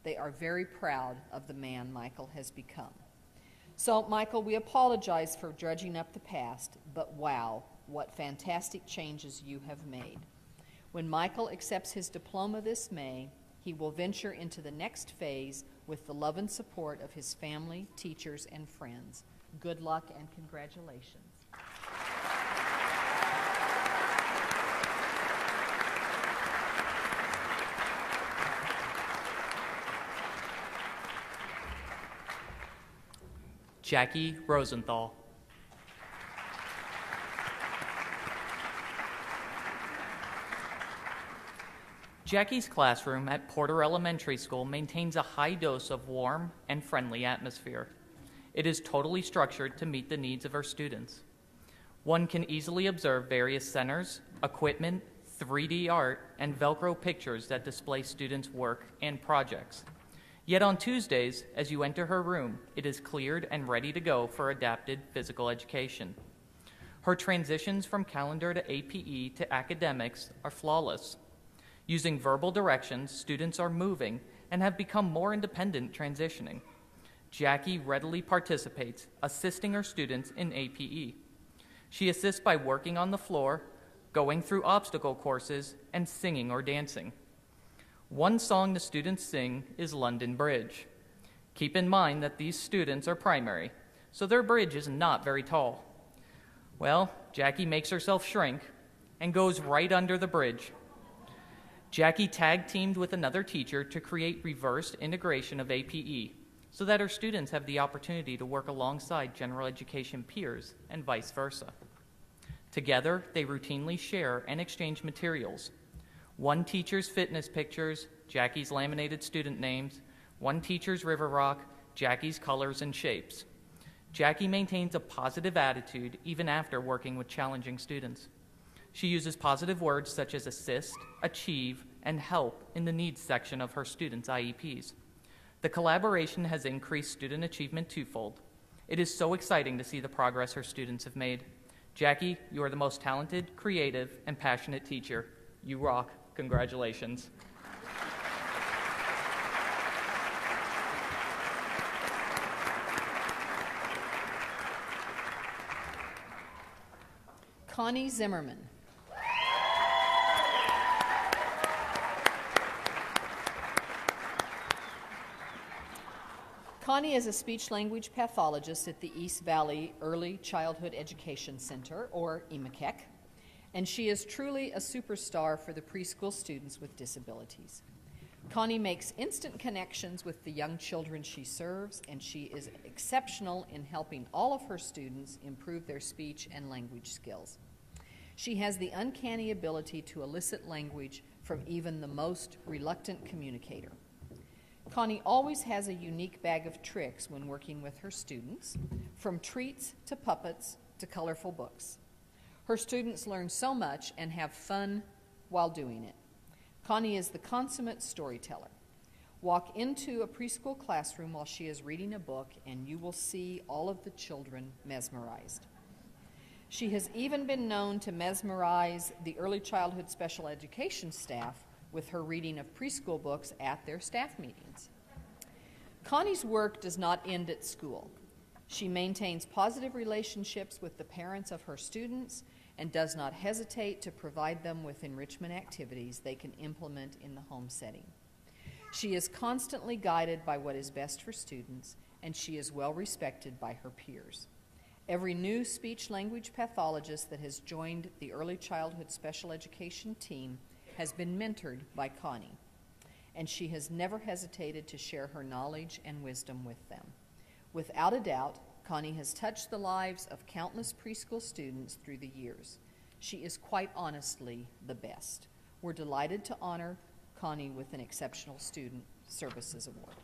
They are very proud of the man Michael has become. So, Michael, we apologize for drudging up the past, but wow, what fantastic changes you have made. When Michael accepts his diploma this May, he will venture into the next phase with the love and support of his family, teachers, and friends. Good luck and congratulations. Jackie Rosenthal. Jackie's classroom at Porter Elementary School maintains a high dose of warm and friendly atmosphere. It is totally structured to meet the needs of our students. One can easily observe various centers, equipment, 3D art, and Velcro pictures that display students' work and projects. Yet on Tuesdays, as you enter her room, it is cleared and ready to go for adapted physical education. Her transitions from calendar to APE to academics are flawless. Using verbal directions, students are moving and have become more independent transitioning. Jackie readily participates, assisting her students in APE. She assists by working on the floor, going through obstacle courses, and singing or dancing. One song the students sing is London Bridge. Keep in mind that these students are primary, so their bridge is not very tall. Well, Jackie makes herself shrink and goes right under the bridge. Jackie tag-teamed with another teacher to create reversed integration of APE so that her students have the opportunity to work alongside general education peers and vice versa. Together, they routinely share and exchange materials. One teacher's fitness pictures, Jackie's laminated student names, one teacher's river rock, Jackie's colors and shapes. Jackie maintains a positive attitude even after working with challenging students. She uses positive words such as assist, achieve, and help in the needs section of her students' IEPs. The collaboration has increased student achievement twofold. It is so exciting to see the progress her students have made. Jackie, you are the most talented, creative, and passionate teacher. You rock. Congratulations. Connie Zimmerman. Connie is a speech-language pathologist at the East Valley Early Childhood Education Center, or EMACEC, and she is truly a superstar for the preschool students with disabilities. Connie makes instant connections with the young children she serves, and she is exceptional in helping all of her students improve their speech and language skills. She has the uncanny ability to elicit language from even the most reluctant communicator. Connie always has a unique bag of tricks when working with her students, from treats to puppets to colorful books. Her students learn so much and have fun while doing it. Connie is the consummate storyteller. Walk into a preschool classroom while she is reading a book and you will see all of the children mesmerized. She has even been known to mesmerize the early childhood special education staff with her reading of preschool books at their staff meetings. Connie's work does not end at school. She maintains positive relationships with the parents of her students and does not hesitate to provide them with enrichment activities they can implement in the home setting. She is constantly guided by what is best for students, and she is well respected by her peers. Every new speech-language pathologist that has joined the early childhood special education team has been mentored by Connie, and she has never hesitated to share her knowledge and wisdom with them. Without a doubt, Connie has touched the lives of countless preschool students through the years. She is quite honestly the best. We're delighted to honor Connie with an Exceptional Student Services Award.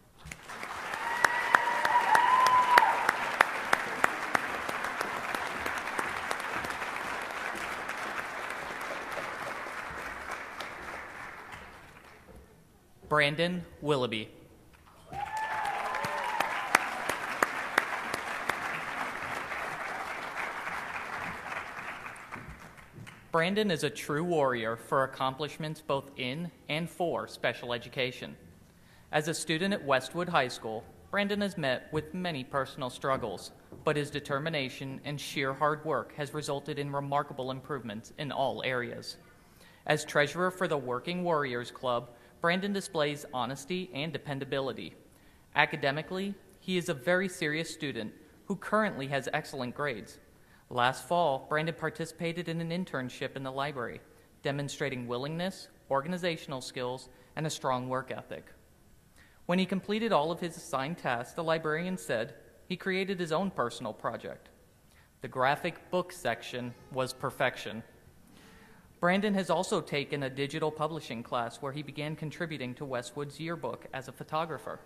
Brandon Willoughby. Brandon is a true warrior for accomplishments both in and for special education. As a student at Westwood High School, Brandon has met with many personal struggles, but his determination and sheer hard work has resulted in remarkable improvements in all areas. As treasurer for the Working Warriors Club, Brandon displays honesty and dependability. Academically, he is a very serious student who currently has excellent grades. Last fall, Brandon participated in an internship in the library, demonstrating willingness, organizational skills, and a strong work ethic. When he completed all of his assigned tasks, the librarian said he created his own personal project. The graphic book section was perfection. Brandon has also taken a digital publishing class where he began contributing to Westwood's yearbook as a photographer.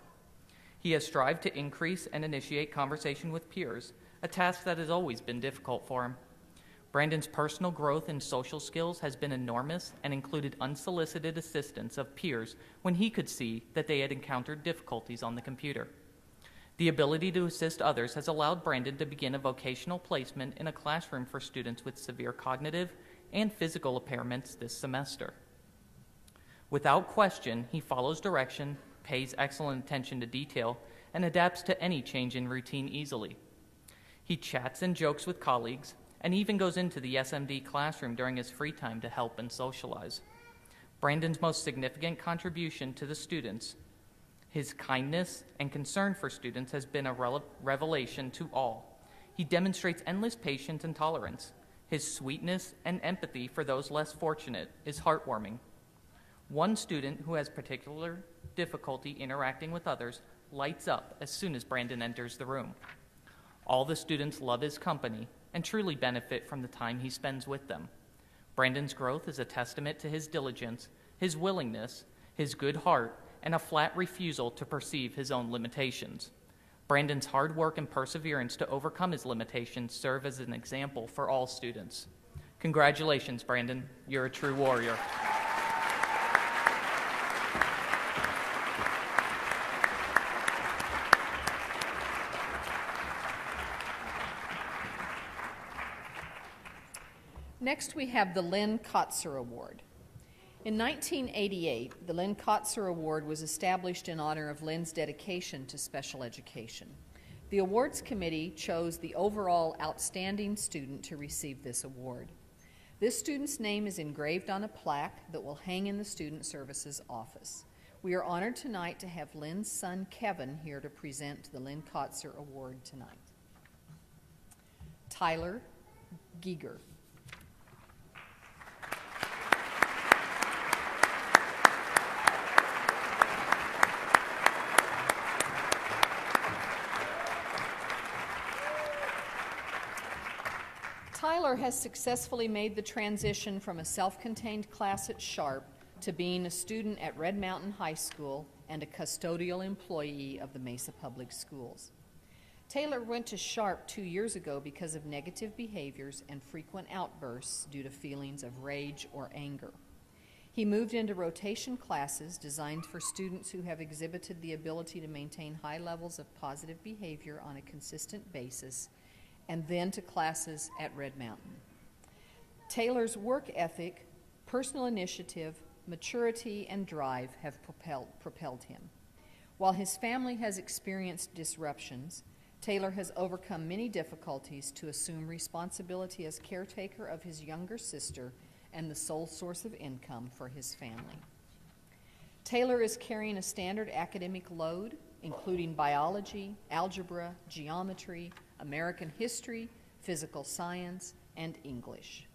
He has strived to increase and initiate conversation with peers, a task that has always been difficult for him. Brandon's personal growth in social skills has been enormous and included unsolicited assistance of peers when he could see that they had encountered difficulties on the computer. The ability to assist others has allowed Brandon to begin a vocational placement in a classroom for students with severe cognitive and physical impairments this semester. Without question, he follows direction, pays excellent attention to detail, and adapts to any change in routine easily. He chats and jokes with colleagues, and even goes into the SMD classroom during his free time to help and socialize. Brandon's most significant contribution to the students, his kindness and concern for students, has been a revelation to all. He demonstrates endless patience and tolerance. His sweetness and empathy for those less fortunate is heartwarming. One student who has particular difficulty interacting with others lights up as soon as Brandon enters the room. All the students love his company and truly benefit from the time he spends with them. Brandon's growth is a testament to his diligence, his willingness, his good heart, and a flat refusal to perceive his own limitations. Brandon's hard work and perseverance to overcome his limitations serve as an example for all students. Congratulations, Brandon. You're a true warrior. Next, we have the Lynn Kotzer Award. In 1988, the Lynn Kotzer Award was established in honor of Lynn's dedication to special education. The awards committee chose the overall outstanding student to receive this award. This student's name is engraved on a plaque that will hang in the Student Services office. We are honored tonight to have Lynn's son, Kevin, here to present the Lynn Kotzer Award tonight. Tyler Giger. Tyler has successfully made the transition from a self-contained class at Sharp to being a student at Red Mountain High School and a custodial employee of the Mesa Public Schools. Taylor went to Sharp 2 years ago because of negative behaviors and frequent outbursts due to feelings of rage or anger. He moved into rotation classes designed for students who have exhibited the ability to maintain high levels of positive behavior on a consistent basis, and then to classes at Red Mountain. Taylor's work ethic, personal initiative, maturity, and drive have propelled him. While his family has experienced disruptions, Taylor has overcome many difficulties to assume responsibility as caretaker of his younger sister and the sole source of income for his family. Taylor is carrying a standard academic load, including biology, algebra, geometry, American history, physical science, and English.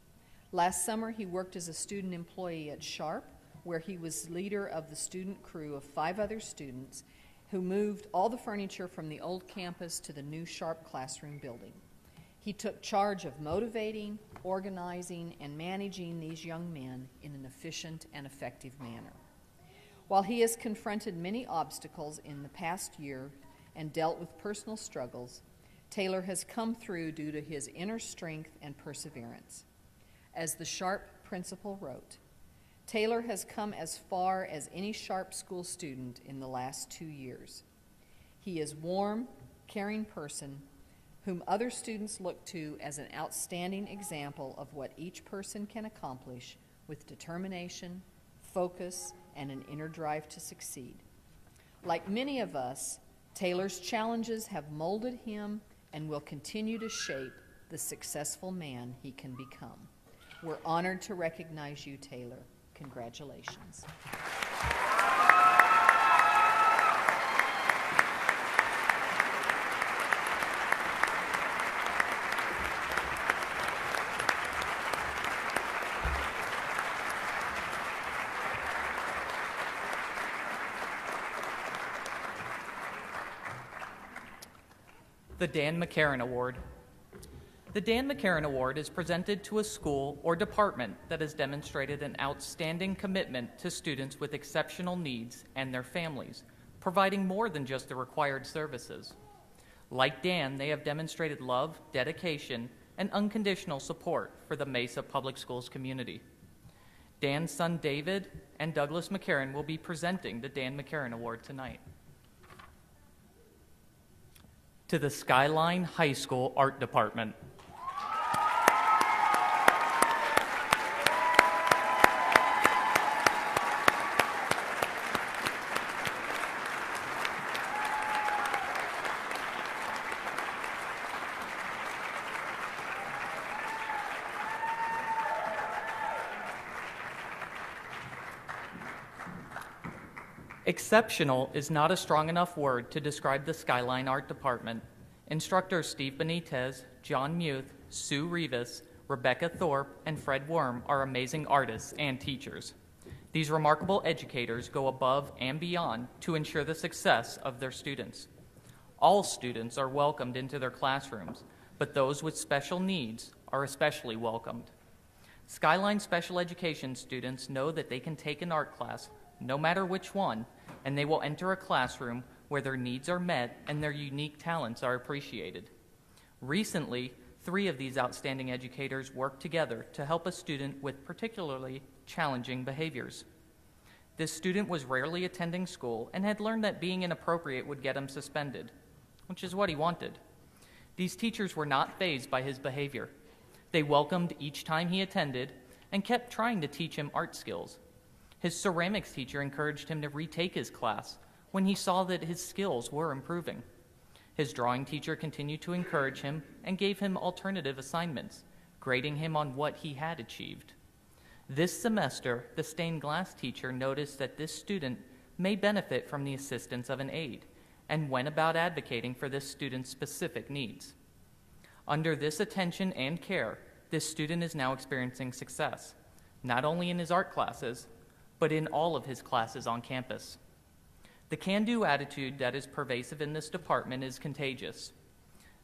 Last summer, he worked as a student employee at Sharp, where he was leader of the student crew of 5 other students who moved all the furniture from the old campus to the new Sharp classroom building. He took charge of motivating, organizing, and managing these young men in an efficient and effective manner. While he has confronted many obstacles in the past year and dealt with personal struggles, Taylor has come through due to his inner strength and perseverance. As the Sharp principal wrote, Taylor has come as far as any Sharp school student in the last 2 years. He is a warm, caring person whom other students look to as an outstanding example of what each person can accomplish with determination, focus, and an inner drive to succeed. Like many of us, Taylor's challenges have molded him and will continue to shape the successful man he can become. We're honored to recognize you, Taylor. Congratulations. The Dan McCarran Award. The Dan McCarran Award is presented to a school or department that has demonstrated an outstanding commitment to students with exceptional needs and their families, providing more than just the required services. Like Dan, they have demonstrated love, dedication, and unconditional support for the Mesa Public Schools community. Dan's son David and Douglas McCarran will be presenting the Dan McCarran Award tonight. To the Skyline High School Art Department. Exceptional is not a strong enough word to describe the Skyline Art Department. Instructors Steve Benitez, John Muth, Sue Rivas, Rebecca Thorpe, and Fred Worm are amazing artists and teachers. These remarkable educators go above and beyond to ensure the success of their students. All students are welcomed into their classrooms, but those with special needs are especially welcomed. Skyline special education students know that they can take an art class, no matter which one, and they will enter a classroom where their needs are met and their unique talents are appreciated. Recently, 3 of these outstanding educators worked together to help a student with particularly challenging behaviors. This student was rarely attending school and had learned that being inappropriate would get him suspended, which is what he wanted. These teachers were not fazed by his behavior. They welcomed each time he attended and kept trying to teach him art skills. His ceramics teacher encouraged him to retake his class when he saw that his skills were improving. His drawing teacher continued to encourage him and gave him alternative assignments, grading him on what he had achieved. This semester, the stained glass teacher noticed that this student may benefit from the assistance of an aide and went about advocating for this student's specific needs. Under this attention and care, this student is now experiencing success, not only in his art classes, but in all of his classes on campus. The can-do attitude that is pervasive in this department is contagious.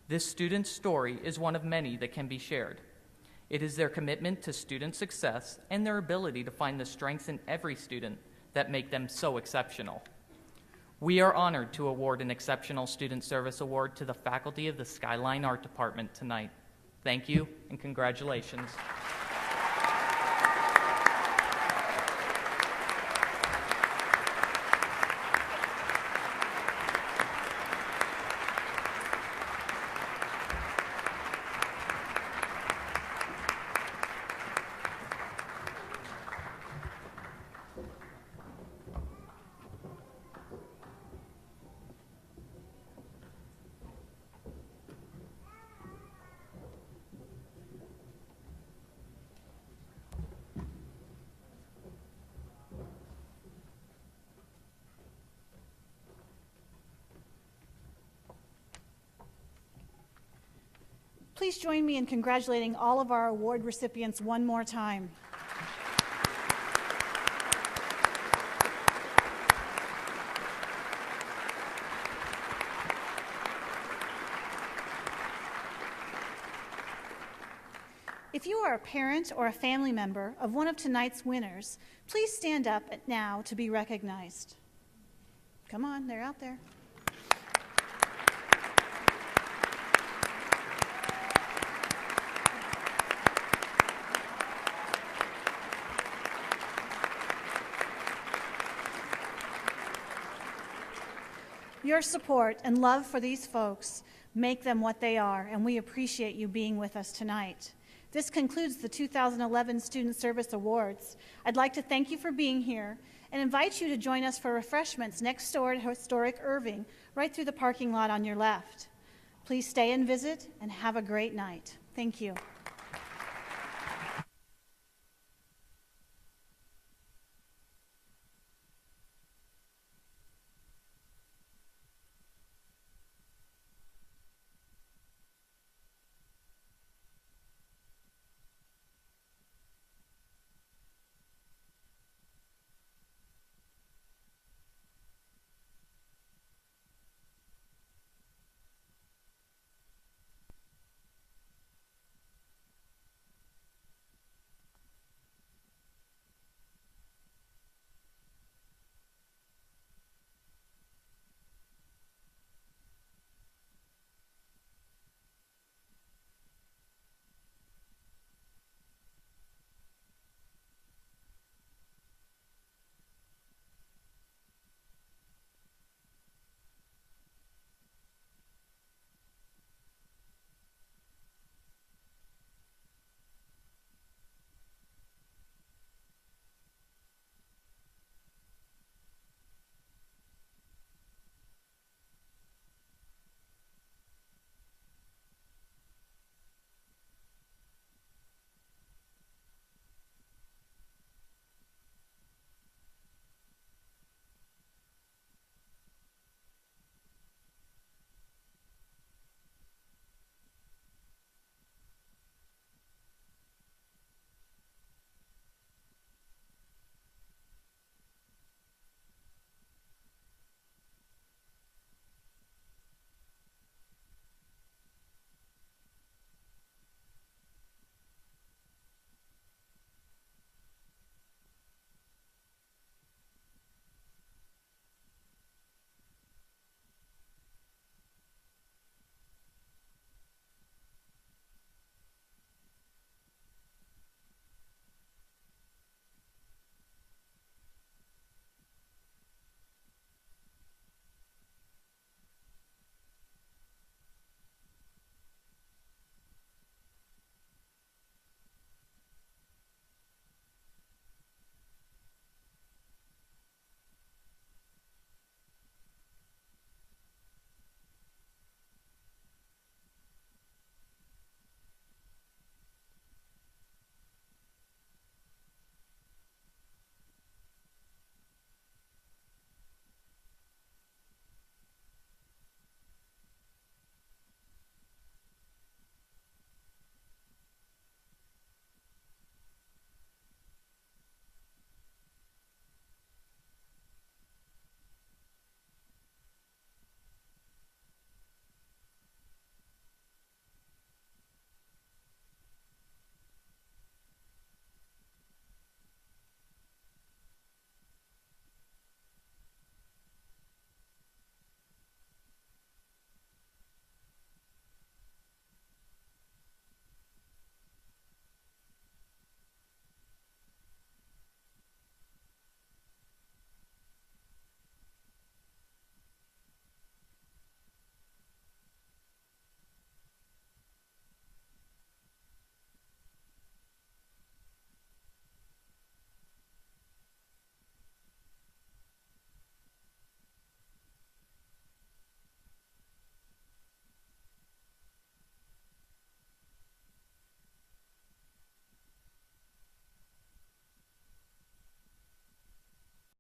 This student's story is one of many that can be shared. It is their commitment to student success and their ability to find the strengths in every student that make them so exceptional. We are honored to award an Exceptional Student Service Award to the faculty of the Skyline Art Department tonight. Thank you and congratulations. Please join me in congratulating all of our award recipients one more time. If you are a parent or a family member of one of tonight's winners, please stand up now to be recognized. Come on, they're out there. Your support and love for these folks make them what they are, and we appreciate you being with us tonight. This concludes the 2011 Student Service Awards. I'd like to thank you for being here and invite you to join us for refreshments next door at Historic Irving, right through the parking lot on your left. Please stay and visit and have a great night. Thank you.